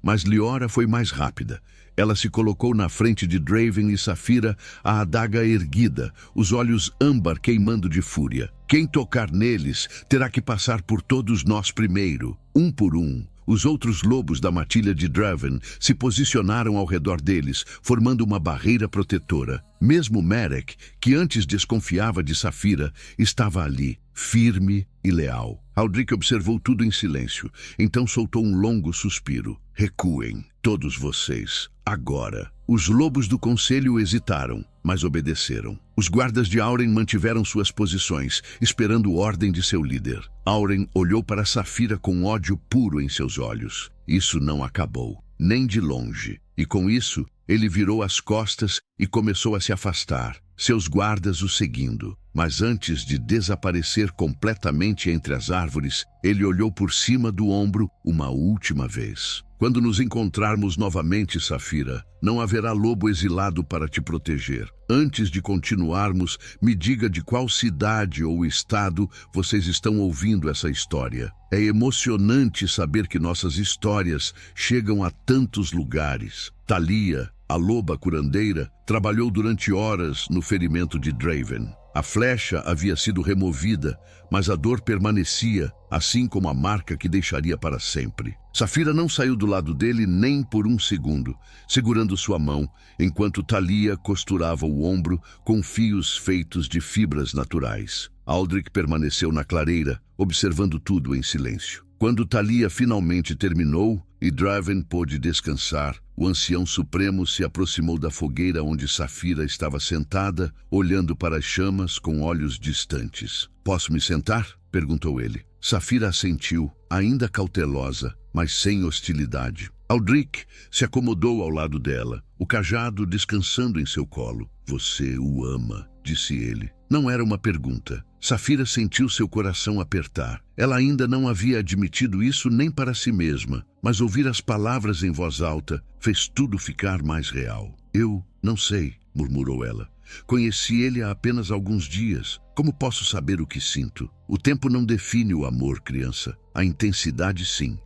mas Liora foi mais rápida. Ela se colocou na frente de Draven e Saphira, a adaga erguida, os olhos âmbar queimando de fúria. Quem tocar neles terá que passar por todos nós primeiro, um por um. Os outros lobos da matilha de Draven se posicionaram ao redor deles, formando uma barreira protetora. Mesmo Merek, que antes desconfiava de Saphira, estava ali, firme e leal. Aldrich observou tudo em silêncio, então soltou um longo suspiro. Recuem, todos vocês, agora. Os lobos do conselho hesitaram, mas obedeceram. Os guardas de Auren mantiveram suas posições, esperando ordem de seu líder. Auren olhou para Saphira com ódio puro em seus olhos. Isso não acabou, nem de longe. E com isso, ele virou as costas e começou a se afastar, seus guardas o seguindo. Mas antes de desaparecer completamente entre as árvores, ele olhou por cima do ombro uma última vez. Quando nos encontrarmos novamente, Saphira, não haverá lobo exilado para te proteger. Antes de continuarmos, me diga de qual cidade ou estado vocês estão ouvindo essa história. É emocionante saber que nossas histórias chegam a tantos lugares. Thalia, a loba curandeira, trabalhou durante horas no ferimento de Draven. A flecha havia sido removida, mas a dor permanecia, assim como a marca que deixaria para sempre. Saphira não saiu do lado dele nem por um segundo, segurando sua mão, enquanto Thalia costurava o ombro com fios feitos de fibras naturais. Aldrich permaneceu na clareira, observando tudo em silêncio. Quando Thalia finalmente terminou e Draven pôde descansar, o ancião supremo se aproximou da fogueira onde Saphira estava sentada, olhando para as chamas com olhos distantes. "Posso me sentar?" perguntou ele. Saphira assentiu, ainda cautelosa, mas sem hostilidade. Aldrich se acomodou ao lado dela, o cajado descansando em seu colo. "Você o ama", disse ele. Não era uma pergunta. Saphira sentiu seu coração apertar. Ela ainda não havia admitido isso nem para si mesma, mas ouvir as palavras em voz alta fez tudo ficar mais real. "Eu não sei", murmurou ela. "Conheci ele há apenas alguns dias. Como posso saber o que sinto? O tempo não define o amor, criança. A intensidade, sim."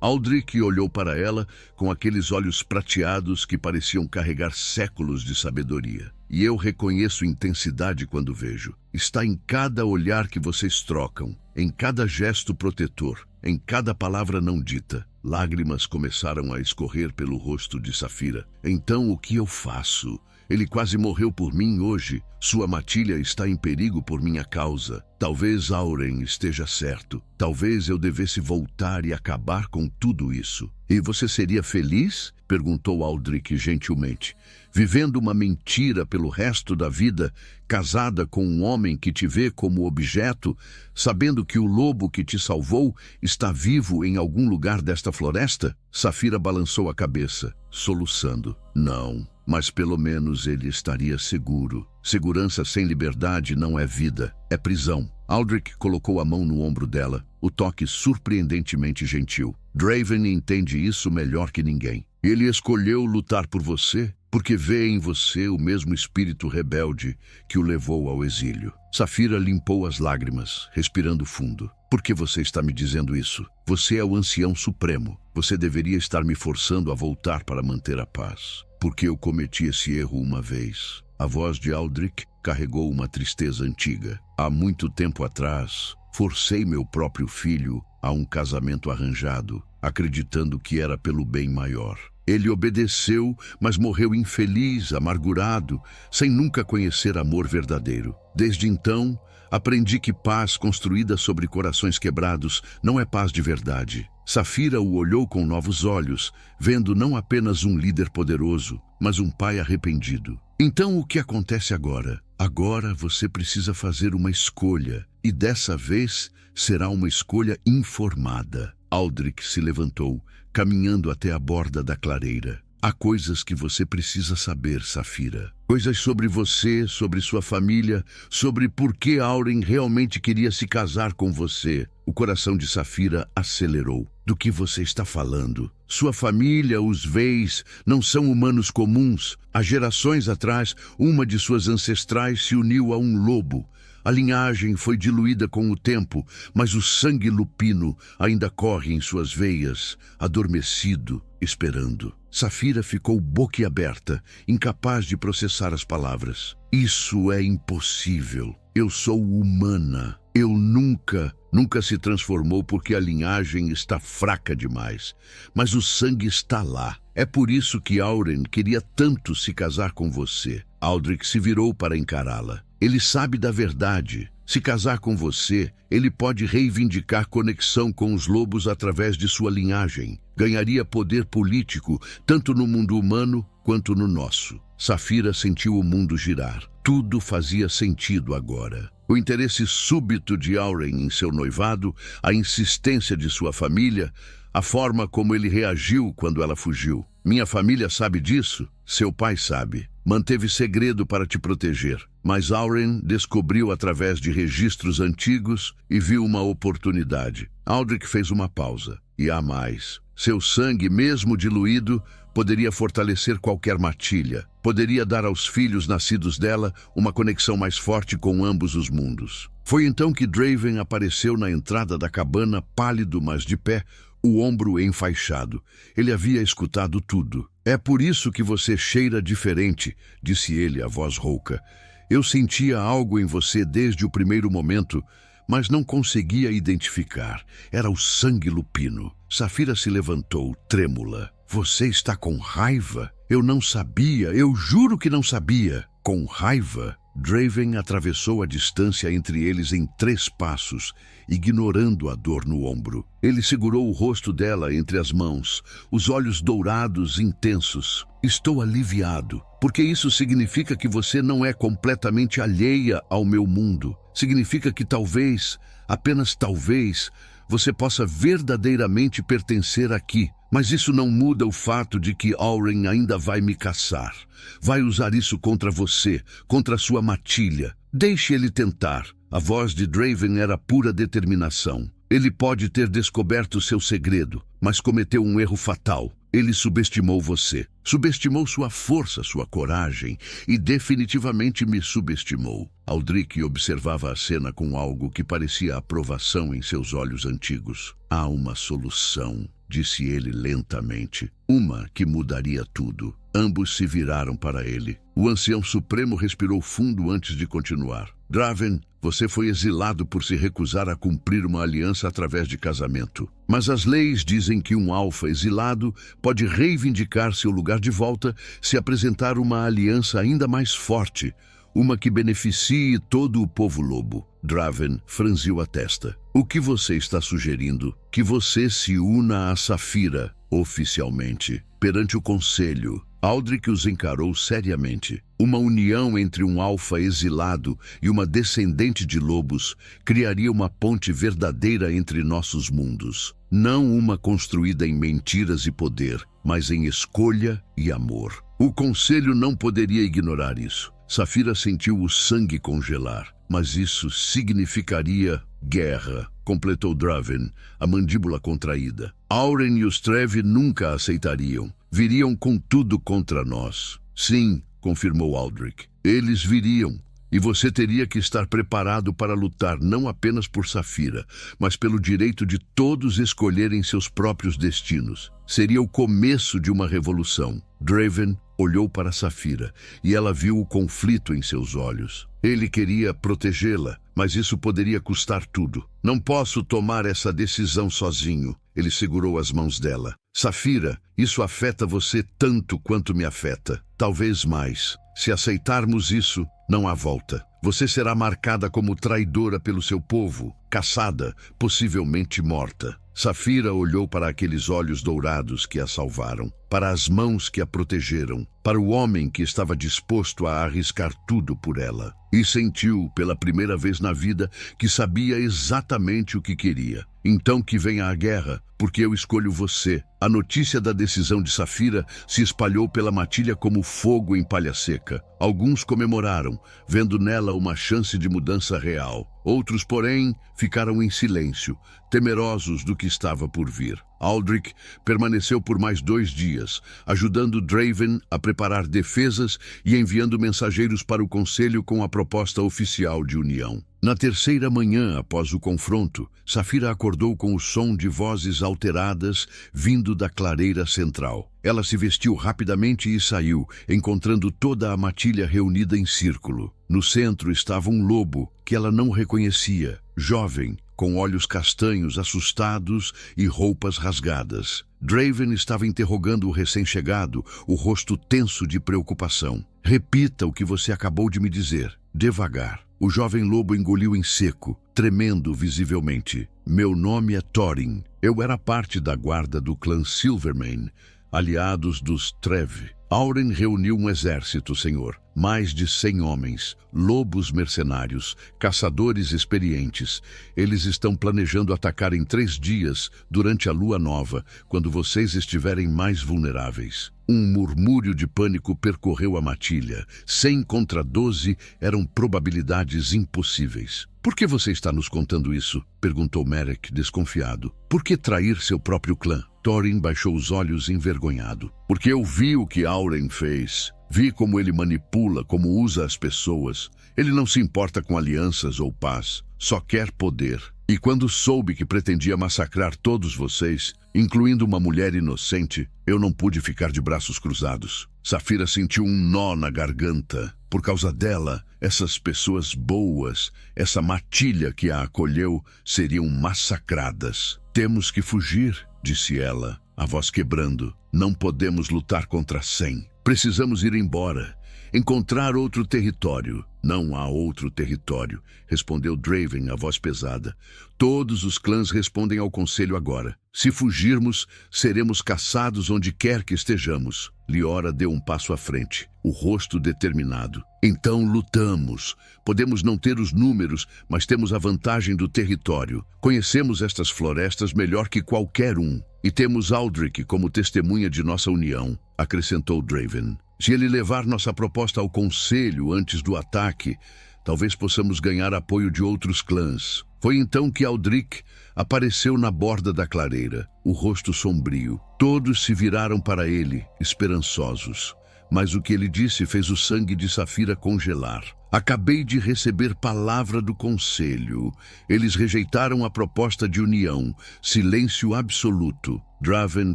Aldrich olhou para ela com aqueles olhos prateados que pareciam carregar séculos de sabedoria. "E eu reconheço intensidade quando vejo. Está em cada olhar que vocês trocam, em cada gesto protetor, em cada palavra não dita." Lágrimas começaram a escorrer pelo rosto de Saphira. "Então o que eu faço? Ele quase morreu por mim hoje. Sua matilha está em perigo por minha causa. Talvez Auren esteja certo. Talvez eu devesse voltar e acabar com tudo isso." "E você seria feliz?" perguntou Aldrich gentilmente. "Vivendo uma mentira pelo resto da vida, casada com um homem que te vê como objeto, sabendo que o lobo que te salvou está vivo em algum lugar desta floresta?" Saphira balançou a cabeça, soluçando. "Não. Mas pelo menos ele estaria seguro. Segurança sem liberdade não é vida, é prisão." Aldrich colocou a mão no ombro dela, o toque surpreendentemente gentil. "Draven entende isso melhor que ninguém. Ele escolheu lutar por você porque vê em você o mesmo espírito rebelde que o levou ao exílio." Saphira limpou as lágrimas, respirando fundo. "Por que você está me dizendo isso? Você é o ancião supremo. Você deveria estar me forçando a voltar para manter a paz." "Porque eu cometi esse erro uma vez." A voz de Aldrich carregou uma tristeza antiga. "Há muito tempo atrás, forcei meu próprio filho a um casamento arranjado. acreditando que era pelo bem maior. Ele obedeceu, mas morreu infeliz, amargurado, sem nunca conhecer amor verdadeiro. Desde então, aprendi que paz construída sobre corações quebrados não é paz de verdade. Safira o olhou com novos olhos, vendo não apenas um líder poderoso, mas um pai arrependido. Então o que acontece agora? Agora você precisa fazer uma escolha, e dessa vez será uma escolha informada. Aldrich se levantou, caminhando até a borda da clareira. Há coisas que você precisa saber, Safira. Coisas sobre você, sobre sua família, sobre por que Auren realmente queria se casar com você. O coração de Safira acelerou. Do que você está falando? Sua família, os Veis, não são humanos comuns. Há gerações atrás, uma de suas ancestrais se uniu a um lobo. A linhagem foi diluída com o tempo, mas o sangue lupino ainda corre em suas veias, adormecido, esperando. Safira ficou boquiaberta, incapaz de processar as palavras. Isso é impossível. Eu sou humana. Eu nunca se transformou porque a linhagem está fraca demais. Mas o sangue está lá. É por isso que Auren queria tanto se casar com você. Aldrich se virou para encará-la. Ele sabe da verdade. Se casar com você, ele pode reivindicar conexão com os lobos através de sua linhagem. Ganharia poder político, tanto no mundo humano quanto no nosso. Safira sentiu o mundo girar. Tudo fazia sentido agora. O interesse súbito de Auren em seu noivado, a insistência de sua família, a forma como ele reagiu quando ela fugiu. Minha família sabe disso? Seu pai sabe. Manteve segredo para te proteger. Mas Auren descobriu através de registros antigos e viu uma oportunidade. Aldrich fez uma pausa. E há mais. Seu sangue, mesmo diluído, poderia fortalecer qualquer matilha. Poderia dar aos filhos nascidos dela uma conexão mais forte com ambos os mundos. Foi então que Draven apareceu na entrada da cabana, pálido, mas de pé, o ombro enfaixado. Ele havia escutado tudo. É por isso que você cheira diferente, disse ele, a voz rouca. Eu sentia algo em você desde o primeiro momento, mas não conseguia identificar. Era o sangue lupino. Safira se levantou, trêmula. Você está com raiva? Eu não sabia, eu juro que não sabia. Com raiva? Draven atravessou a distância entre eles em 3 passos, ignorando a dor no ombro. Ele segurou o rosto dela entre as mãos, os olhos dourados intensos. Estou aliviado, porque isso significa que você não é completamente alheia ao meu mundo. Significa que talvez, apenas talvez, você possa verdadeiramente pertencer aqui. Mas isso não muda o fato de que Auren ainda vai me caçar. Vai usar isso contra você, contra sua matilha. Deixe ele tentar. A voz de Draven era pura determinação. Ele pode ter descoberto seu segredo, mas cometeu um erro fatal. Ele subestimou você. Subestimou sua força, sua coragem e definitivamente me subestimou. Aldrich observava a cena com algo que parecia aprovação em seus olhos antigos. Há uma solução, disse ele lentamente. Uma que mudaria tudo. Ambos se viraram para ele. O ancião supremo respirou fundo antes de continuar. Draven, você foi exilado por se recusar a cumprir uma aliança através de casamento. Mas as leis dizem que um alfa exilado pode reivindicar seu lugar de volta se apresentar uma aliança ainda mais forte, uma que beneficie todo o povo lobo. Draven franziu a testa. O que você está sugerindo? Que você se una a Safira, oficialmente, perante o conselho. Aldrich os encarou seriamente. Uma união entre um alfa exilado e uma descendente de lobos criaria uma ponte verdadeira entre nossos mundos. Não uma construída em mentiras e poder, mas em escolha e amor. O conselho não poderia ignorar isso. Safira sentiu o sangue congelar. Mas isso significaria guerra, completou Draven, a mandíbula contraída. Auren e os Trevi nunca aceitariam. Viriam com tudo contra nós. Sim, confirmou Aldrich. Eles viriam. E você teria que estar preparado para lutar não apenas por Safira, mas pelo direito de todos escolherem seus próprios destinos. Seria o começo de uma revolução. Draven olhou para Safira e ela viu o conflito em seus olhos. Ele queria protegê-la, mas isso poderia custar tudo. Não posso tomar essa decisão sozinho. Ele segurou as mãos dela. Safira, isso afeta você tanto quanto me afeta. Talvez mais. Se aceitarmos isso, não há volta. Você será marcada como traidora pelo seu povo, caçada, possivelmente morta. Safira olhou para aqueles olhos dourados que a salvaram, para as mãos que a protegeram, para o homem que estava disposto a arriscar tudo por ela. E sentiu, pela primeira vez na vida, que sabia exatamente o que queria. Então que venha a guerra, porque eu escolho você. A notícia da decisão de Safira se espalhou pela matilha como fogo em palha seca. Alguns comemoraram, vendo nela uma chance de mudança real. Outros, porém, ficaram em silêncio, temerosos do que estava por vir. Aldrich permaneceu por mais 2 dias, ajudando Draven a preparar defesas e enviando mensageiros para o conselho com a proposta oficial de união. Na terceira manhã após o confronto, Safira acordou com o som de vozes alteradas vindo da clareira central. Ela se vestiu rapidamente e saiu, encontrando toda a matilha reunida em círculo. No centro estava um lobo que ela não reconhecia, jovem, com olhos castanhos assustados e roupas rasgadas. Draven estava interrogando o recém-chegado, o rosto tenso de preocupação. Repita o que você acabou de me dizer, devagar. O jovem lobo engoliu em seco, tremendo visivelmente. Meu nome é Thorin. Eu era parte da guarda do clã Silvermane, aliados dos Trev. Auren reuniu um exército, senhor. Mais de 100 homens, lobos mercenários, caçadores experientes. Eles estão planejando atacar em 3 dias, durante a lua nova, quando vocês estiverem mais vulneráveis. Um murmúrio de pânico percorreu a matilha. 100 contra 12 eram probabilidades impossíveis. Por que você está nos contando isso? Perguntou Merek, desconfiado. Por que trair seu próprio clã? Thorin baixou os olhos envergonhado. Porque eu vi o que Auren fez. Vi como ele manipula, como usa as pessoas. Ele não se importa com alianças ou paz. Só quer poder. E quando soube que pretendia massacrar todos vocês, incluindo uma mulher inocente, eu não pude ficar de braços cruzados. Safira sentiu um nó na garganta. Por causa dela, essas pessoas boas, essa matilha que a acolheu, seriam massacradas. Temos que fugir, disse ela, a voz quebrando. Não podemos lutar contra 100. Precisamos ir embora. Encontrar outro território. Não há outro território, respondeu Draven, a voz pesada. Todos os clãs respondem ao conselho agora. Se fugirmos, seremos caçados onde quer que estejamos. Liora deu um passo à frente, o rosto determinado. Então lutamos. Podemos não ter os números, mas temos a vantagem do território. Conhecemos estas florestas melhor que qualquer um. E temos Aldrich como testemunha de nossa união, acrescentou Draven. Se ele levar nossa proposta ao conselho antes do ataque, talvez possamos ganhar apoio de outros clãs. Foi então que Aldrich apareceu na borda da clareira, o rosto sombrio. Todos se viraram para ele, esperançosos. Mas o que ele disse fez o sangue de Safira congelar. Acabei de receber palavra do conselho. Eles rejeitaram a proposta de união. Silêncio absoluto. Draven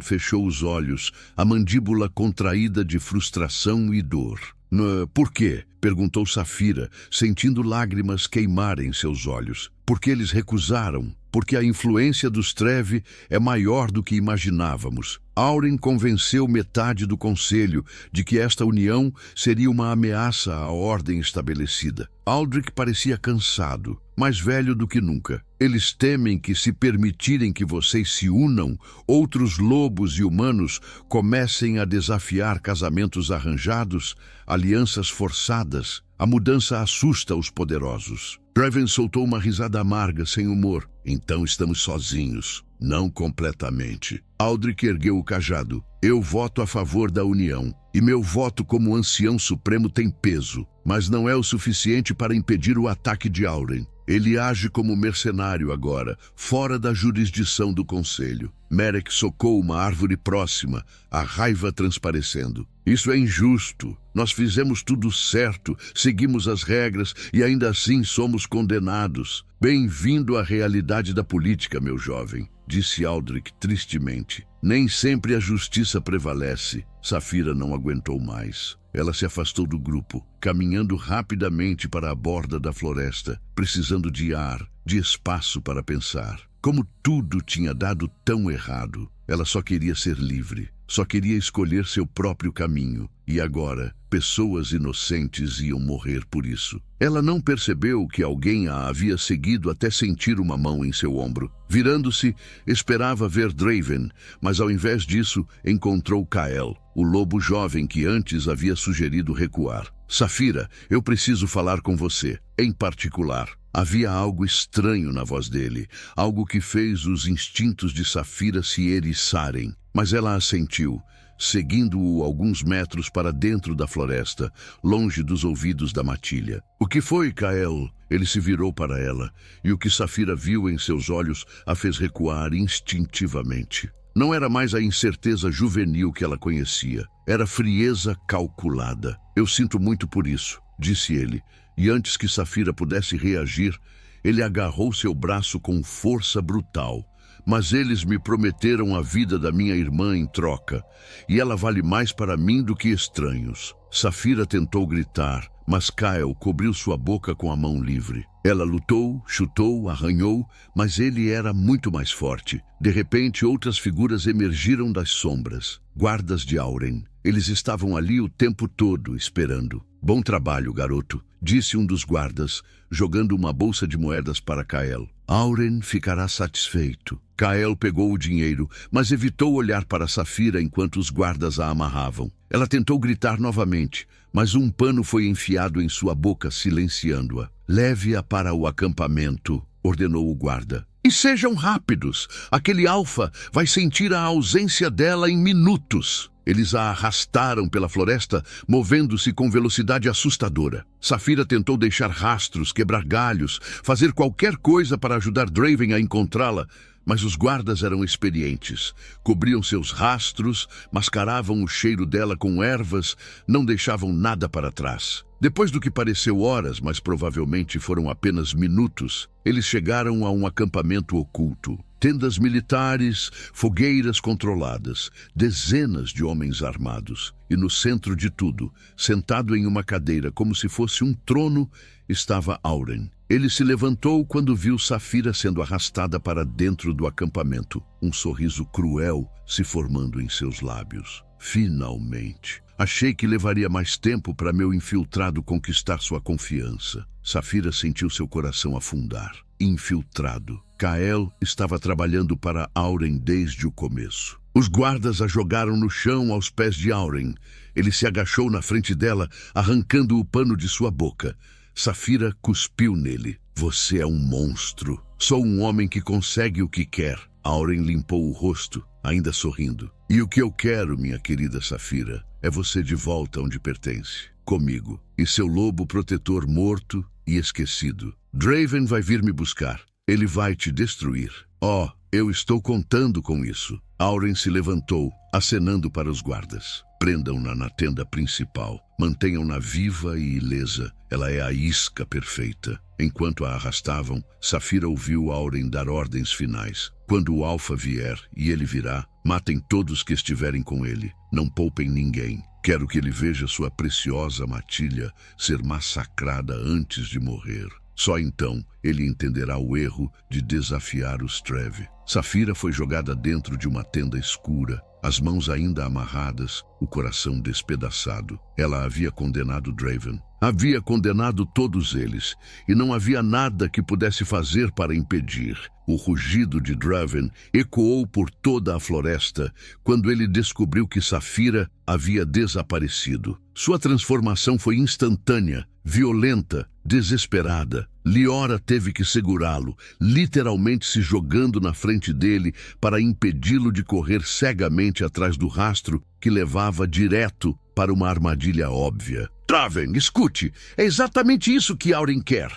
fechou os olhos, a mandíbula contraída de frustração e dor. Por quê? Perguntou Safira, sentindo lágrimas queimarem seus olhos. Porque eles recusaram. Porque a influência dos Trev é maior do que imaginávamos. Auren convenceu metade do conselho de que esta união seria uma ameaça à ordem estabelecida. Aldrich parecia cansado, mais velho do que nunca. Eles temem que, se permitirem que vocês se unam, outros lobos e humanos comecem a desafiar casamentos arranjados, alianças forçadas. A mudança assusta os poderosos. Draven soltou uma risada amarga, sem humor. Então estamos sozinhos. Não completamente. Aldrich ergueu o cajado. Eu voto a favor da união. E meu voto como ancião supremo tem peso. Mas não é o suficiente para impedir o ataque de Auren. Ele age como mercenário agora, fora da jurisdição do conselho. Merek socou uma árvore próxima, a raiva transparecendo. Isso é injusto. Nós fizemos tudo certo, seguimos as regras e ainda assim somos condenados. Bem-vindo à realidade da política, meu jovem, disse Aldrich tristemente. Nem sempre a justiça prevalece. Safira não aguentou mais. Ela se afastou do grupo, caminhando rapidamente para a borda da floresta, precisando de ar, de espaço para pensar. Como tudo tinha dado tão errado. Ela só queria ser livre, só queria escolher seu próprio caminho. E agora, pessoas inocentes iam morrer por isso. Ela não percebeu que alguém a havia seguido até sentir uma mão em seu ombro. Virando-se, esperava ver Draven, mas ao invés disso, encontrou Kael, o lobo jovem que antes havia sugerido recuar. Safira, eu preciso falar com você, em particular. Havia algo estranho na voz dele, algo que fez os instintos de Safira se eriçarem. Mas ela assentiu, seguindo-o alguns metros para dentro da floresta, longe dos ouvidos da matilha. O que foi, Kael? Ele se virou para ela, e o que Safira viu em seus olhos a fez recuar instintivamente. Não era mais a incerteza juvenil que ela conhecia, era frieza calculada. Eu sinto muito por isso, disse ele, e antes que Safira pudesse reagir, ele agarrou seu braço com força brutal. Mas eles me prometeram a vida da minha irmã em troca, e ela vale mais para mim do que estranhos. Safira tentou gritar, mas Kael cobriu sua boca com a mão livre. Ela lutou, chutou, arranhou, mas ele era muito mais forte. De repente, outras figuras emergiram das sombras. Guardas de Auren. Eles estavam ali o tempo todo, esperando. Bom trabalho, garoto, disse um dos guardas, jogando uma bolsa de moedas para Kael. Auren ficará satisfeito. Kael pegou o dinheiro, mas evitou olhar para Safira enquanto os guardas a amarravam. Ela tentou gritar novamente, mas um pano foi enfiado em sua boca, silenciando-a. Leve-a para o acampamento, ordenou o guarda. E sejam rápidos. Aquele alfa vai sentir a ausência dela em minutos. Eles a arrastaram pela floresta, movendo-se com velocidade assustadora. Safira tentou deixar rastros, quebrar galhos, fazer qualquer coisa para ajudar Draven a encontrá-la, mas os guardas eram experientes. Cobriam seus rastros, mascaravam o cheiro dela com ervas, não deixavam nada para trás. Depois do que pareceu horas, mas provavelmente foram apenas minutos, eles chegaram a um acampamento oculto. Tendas militares, fogueiras controladas, dezenas de homens armados. E no centro de tudo, sentado em uma cadeira como se fosse um trono, estava Auren. Ele se levantou quando viu Safira sendo arrastada para dentro do acampamento, um sorriso cruel se formando em seus lábios. Finalmente. Achei que levaria mais tempo para meu infiltrado conquistar sua confiança. Safira sentiu seu coração afundar. Infiltrado. Kael estava trabalhando para Auren desde o começo. Os guardas a jogaram no chão aos pés de Auren. Ele se agachou na frente dela, arrancando o pano de sua boca. Safira cuspiu nele. Você é um monstro. Sou um homem que consegue o que quer. Auren limpou o rosto, ainda sorrindo. E o que eu quero, minha querida Safira, é você de volta onde pertence, comigo, e seu lobo protetor morto e esquecido. Draven vai vir me buscar. Ele vai te destruir. Oh, eu estou contando com isso. Auren se levantou, acenando para os guardas. Prendam-na na tenda principal. Mantenham-na viva e ilesa. Ela é a isca perfeita. Enquanto a arrastavam, Safira ouviu Auren dar ordens finais. Quando o Alfa vier, e ele virá, matem todos que estiverem com ele. Não poupem ninguém. Quero que ele veja sua preciosa matilha ser massacrada antes de morrer. Só então ele entenderá o erro de desafiar os Trevi. Safira foi jogada dentro de uma tenda escura, as mãos ainda amarradas, o coração despedaçado. Ela havia condenado Draven. Havia condenado todos eles, e não havia nada que pudesse fazer para impedir. O rugido de Draven ecoou por toda a floresta quando ele descobriu que Safira havia desaparecido. Sua transformação foi instantânea, violenta, desesperada. Liora teve que segurá-lo, literalmente se jogando na frente dele para impedi-lo de correr cegamente atrás do rastro que levava direto para uma armadilha óbvia. Draven, escute, é exatamente isso que Auren quer.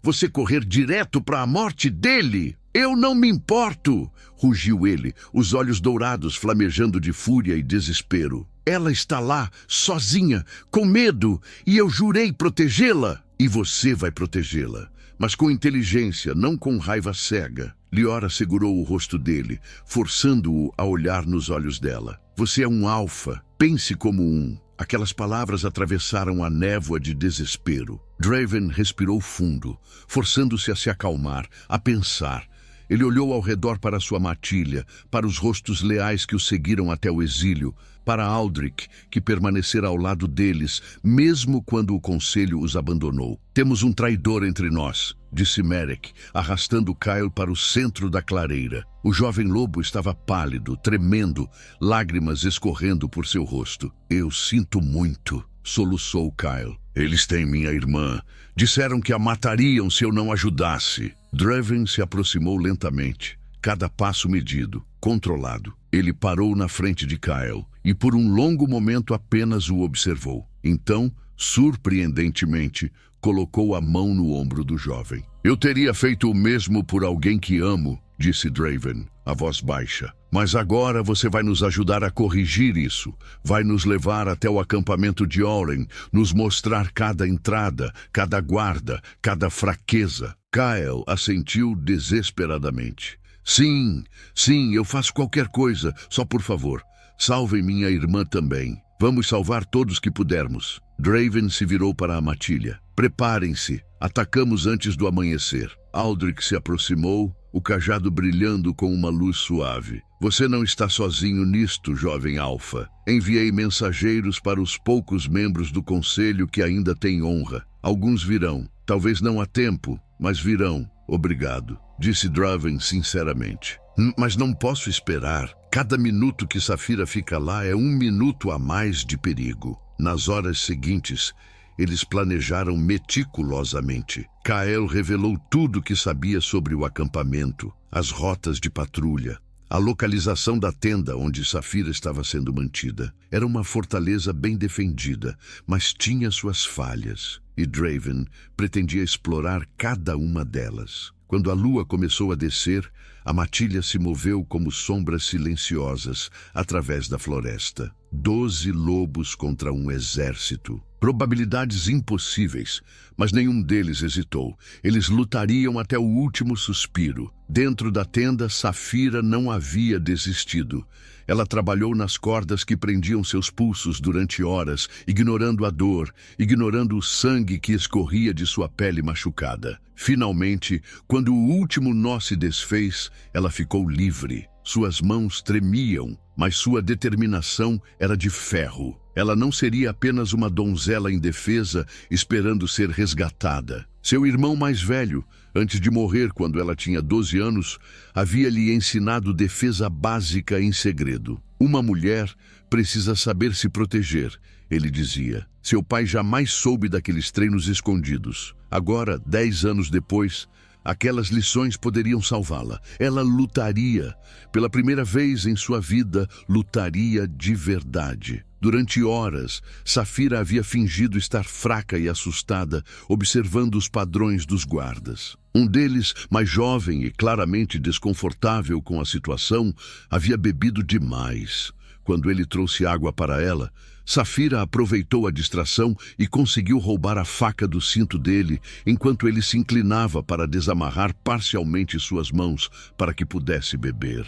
Você correr direto para a morte dele. Eu não me importo, rugiu ele, os olhos dourados flamejando de fúria e desespero. Ela está lá, sozinha, com medo, e eu jurei protegê-la. E você vai protegê-la, mas com inteligência, não com raiva cega. Liora segurou o rosto dele, forçando-o a olhar nos olhos dela. Você é um alfa, pense como um. Aquelas palavras atravessaram a névoa de desespero. Draven respirou fundo, forçando-se a se acalmar, a pensar. Ele olhou ao redor para sua matilha, para os rostos leais que o seguiram até o exílio, para Aldrich, que permanecera ao lado deles, mesmo quando o conselho os abandonou. "Temos um traidor entre nós", disse Merek, arrastando Kyle para o centro da clareira. O jovem lobo estava pálido, tremendo, lágrimas escorrendo por seu rosto. "Eu sinto muito", soluçou Kyle. "Eles têm minha irmã. Disseram que a matariam se eu não ajudasse." Draven se aproximou lentamente, cada passo medido, controlado. Ele parou na frente de Kyle e por um longo momento apenas o observou. Então, surpreendentemente, colocou a mão no ombro do jovem. "Eu teria feito o mesmo por alguém que amo", disse Draven, a voz baixa. "Mas agora você vai nos ajudar a corrigir isso. Vai nos levar até o acampamento de Oren, nos mostrar cada entrada, cada guarda, cada fraqueza." Kyle assentiu desesperadamente. Sim, eu faço qualquer coisa, só por favor. Salvem minha irmã também. Vamos salvar todos que pudermos." Draven se virou para a matilha. "Preparem-se, atacamos antes do amanhecer." Aldrich se aproximou, o cajado brilhando com uma luz suave. "Você não está sozinho nisto, jovem Alfa. Enviei mensageiros para os poucos membros do conselho que ainda têm honra. Alguns virão, talvez não a tempo, mas virão. Obrigado", disse Draven sinceramente. "Mas não posso esperar. Cada minuto que Saphira fica lá é um minuto a mais de perigo." Nas horas seguintes, eles planejaram meticulosamente. Kael revelou tudo o que sabia sobre o acampamento, as rotas de patrulha, a localização da tenda onde Saphira estava sendo mantida. Era uma fortaleza bem defendida, mas tinha suas falhas, e Draven pretendia explorar cada uma delas. Quando a lua começou a descer, a matilha se moveu como sombras silenciosas através da floresta. 12 lobos contra um exército. Probabilidades impossíveis, mas nenhum deles hesitou. Eles lutariam até o último suspiro. Dentro da tenda, Saphira não havia desistido. Ela trabalhou nas cordas que prendiam seus pulsos durante horas, ignorando a dor, ignorando o sangue que escorria de sua pele machucada. Finalmente, quando o último nó se desfez, ela ficou livre. Suas mãos tremiam, mas sua determinação era de ferro. Ela não seria apenas uma donzela indefesa esperando ser resgatada. Seu irmão mais velho, antes de morrer quando ela tinha 12 anos, havia lhe ensinado defesa básica em segredo. "Uma mulher precisa saber se proteger", ele dizia. Seu pai jamais soube daqueles treinos escondidos. Agora, 10 anos depois, aquelas lições poderiam salvá-la. Ela lutaria. Pela primeira vez em sua vida, lutaria de verdade. Durante horas, Saphira havia fingido estar fraca e assustada, observando os padrões dos guardas. Um deles, mais jovem e claramente desconfortável com a situação, havia bebido demais. Quando ele trouxe água para ela, Saphira aproveitou a distração e conseguiu roubar a faca do cinto dele, enquanto ele se inclinava para desamarrar parcialmente suas mãos para que pudesse beber.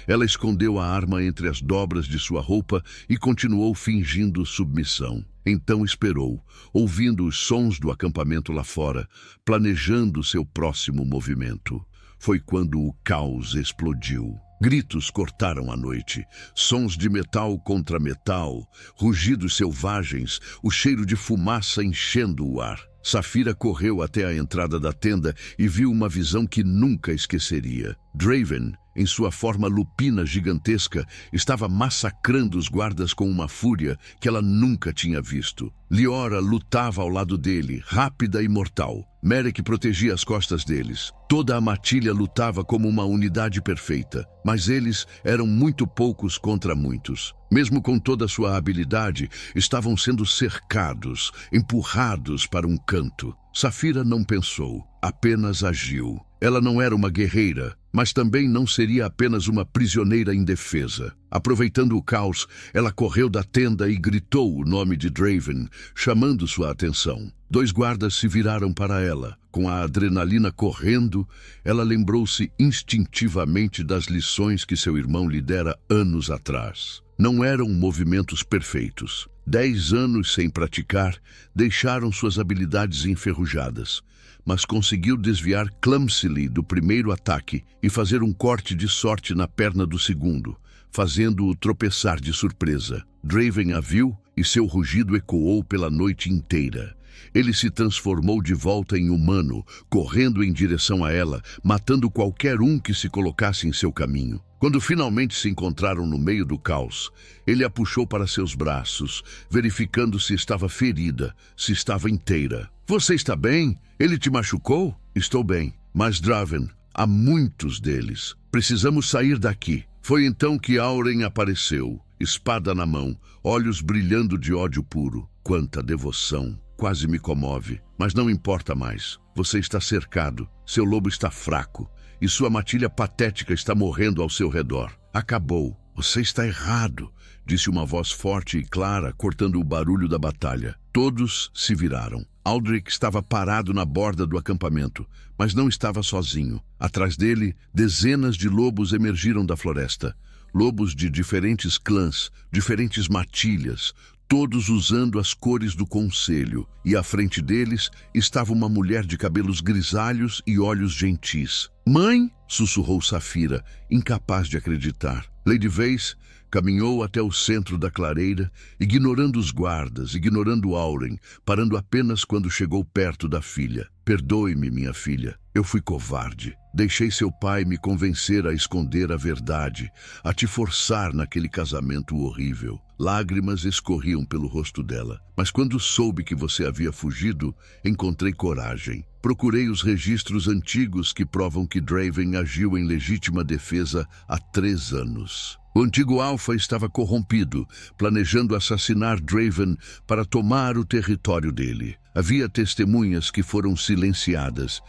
Ela escondeu a arma entre as dobras de sua roupa e continuou fingindo submissão. Então esperou, ouvindo os sons do acampamento lá fora, planejando seu próximo movimento. Foi quando o caos explodiu. Gritos cortaram a noite, sons de metal contra metal, rugidos selvagens, o cheiro de fumaça enchendo o ar. Saphira correu até a entrada da tenda e viu uma visão que nunca esqueceria. Draven, em sua forma lupina gigantesca, estava massacrando os guardas com uma fúria que ela nunca tinha visto. Liora lutava ao lado dele, rápida e mortal. Merek protegia as costas deles. Toda a matilha lutava como uma unidade perfeita, mas eles eram muito poucos contra muitos. Mesmo com toda a sua habilidade, estavam sendo cercados, empurrados para um canto. Saphira não pensou, apenas agiu. Ela não era uma guerreira, mas também não seria apenas uma prisioneira indefesa. Aproveitando o caos, ela correu da tenda e gritou o nome de Draven, chamando sua atenção. 2 guardas se viraram para ela. Com a adrenalina correndo, ela lembrou-se instintivamente das lições que seu irmão lhe dera anos atrás. Não eram movimentos perfeitos. 10 anos sem praticar deixaram suas habilidades enferrujadas, mas conseguiu desviar clumsily do primeiro ataque e fazer um corte de sorte na perna do segundo, fazendo-o tropeçar de surpresa. Draven a viu e seu rugido ecoou pela noite inteira. Ele se transformou de volta em humano, correndo em direção a ela, matando qualquer um que se colocasse em seu caminho. Quando finalmente se encontraram no meio do caos, ele a puxou para seus braços, verificando se estava ferida, se estava inteira. Você está bem? Ele te machucou? Estou bem. Mas Draven, há muitos deles. Precisamos sair daqui. Foi então que Auren apareceu, espada na mão, olhos brilhando de ódio puro. Quanta devoção! Quase me comove, mas não importa mais. Você está cercado, seu lobo está fraco e sua matilha patética está morrendo ao seu redor. Acabou. Você está errado, disse uma voz forte e clara, cortando o barulho da batalha. Todos se viraram. Aldrich estava parado na borda do acampamento, mas não estava sozinho. Atrás dele, dezenas de lobos emergiram da floresta. Lobos de diferentes clãs, diferentes matilhas, todos usando as cores do conselho, e à frente deles estava uma mulher de cabelos grisalhos e olhos gentis. "Mãe?" sussurrou Saphira, incapaz de acreditar. Lady Vase caminhou até o centro da clareira, ignorando os guardas, ignorando Auren, parando apenas quando chegou perto da filha. "Perdoe-me, minha filha. Eu fui covarde. Deixei seu pai me convencer a esconder a verdade, a te forçar naquele casamento horrível." Lágrimas escorriam pelo rosto dela. "Mas quando soube que você havia fugido, encontrei coragem. Procurei os registros antigos que provam que Draven agiu em legítima defesa há 3 anos. O antigo Alpha estava corrompido, planejando assassinar Draven para tomar o território dele. Havia testemunhas que foram silenciadas.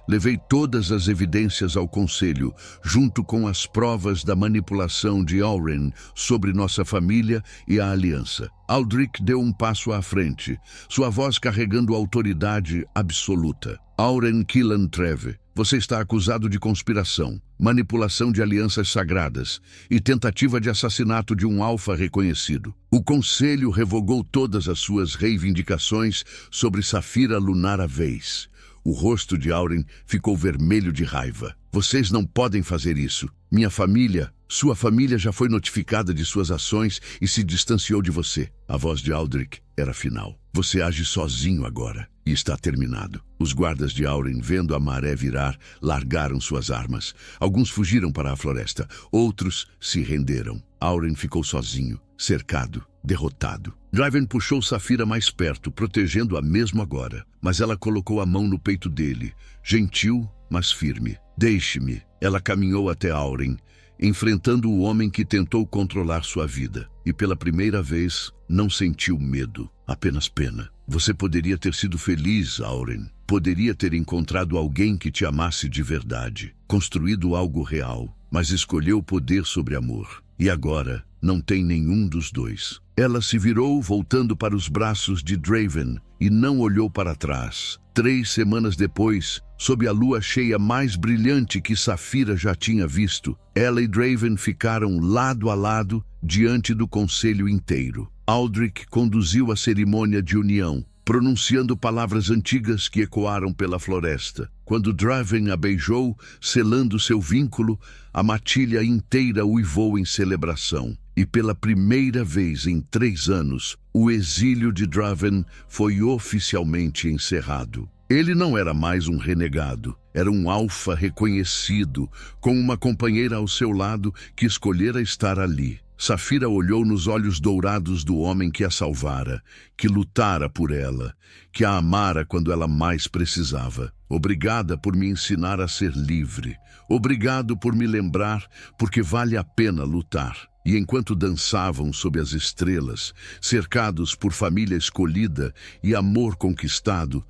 Levei todas as evidências ao conselho, junto com as provas da manipulação de Auren sobre nossa família e a aliança." Aldrich deu um passo à frente, sua voz carregando autoridade absoluta. "Auren Killantreve, você está acusado de conspiração, manipulação de alianças sagradas e tentativa de assassinato de um alfa reconhecido. O Conselho revogou todas as suas reivindicações sobre Saphira Lunara Vase." O rosto de Auren ficou vermelho de raiva. "Vocês não podem fazer isso. Minha família, sua família já foi notificada de suas ações e se distanciou de você." A voz de Aldrich era final. "Você age sozinho agora e está terminado." Os guardas de Auren, vendo a maré virar, largaram suas armas. Alguns fugiram para a floresta, outros se renderam. Auren ficou sozinho, cercado, derrotado. Draven puxou Saphira mais perto, protegendo-a mesmo agora, mas ela colocou a mão no peito dele, gentil, mas firme. "Deixe-me." Ela caminhou até Auren, enfrentando o homem que tentou controlar sua vida, e pela primeira vez não sentiu medo, apenas pena. "Você poderia ter sido feliz, Auren. Poderia ter encontrado alguém que te amasse de verdade, construído algo real, mas escolheu o poder sobre amor. E agora não tem nenhum dos dois." Ela se virou, voltando para os braços de Draven, e não olhou para trás. 3 semanas depois, sob a lua cheia mais brilhante que Saphira já tinha visto, ela e Draven ficaram lado a lado diante do conselho inteiro. Aldrich conduziu a cerimônia de união, pronunciando palavras antigas que ecoaram pela floresta. Quando Draven a beijou, selando seu vínculo, a matilha inteira uivou em celebração. E pela primeira vez em 3 anos, o exílio de Draven foi oficialmente encerrado. Ele não era mais um renegado, era um alfa reconhecido, com uma companheira ao seu lado que escolhera estar ali. Saphira olhou nos olhos dourados do homem que a salvara, que lutara por ela, que a amara quando ela mais precisava. "Obrigada por me ensinar a ser livre. Obrigado por me lembrar, porque vale a pena lutar." E enquanto dançavam sob as estrelas, cercados por família escolhida e amor conquistado,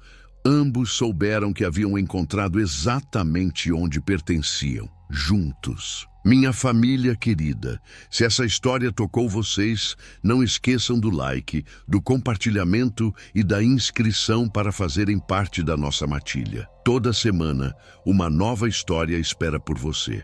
ambos souberam que haviam encontrado exatamente onde pertenciam, juntos. Minha família querida, se essa história tocou vocês, não esqueçam do like, do compartilhamento e da inscrição para fazerem parte da nossa matilha. Toda semana, uma nova história espera por você.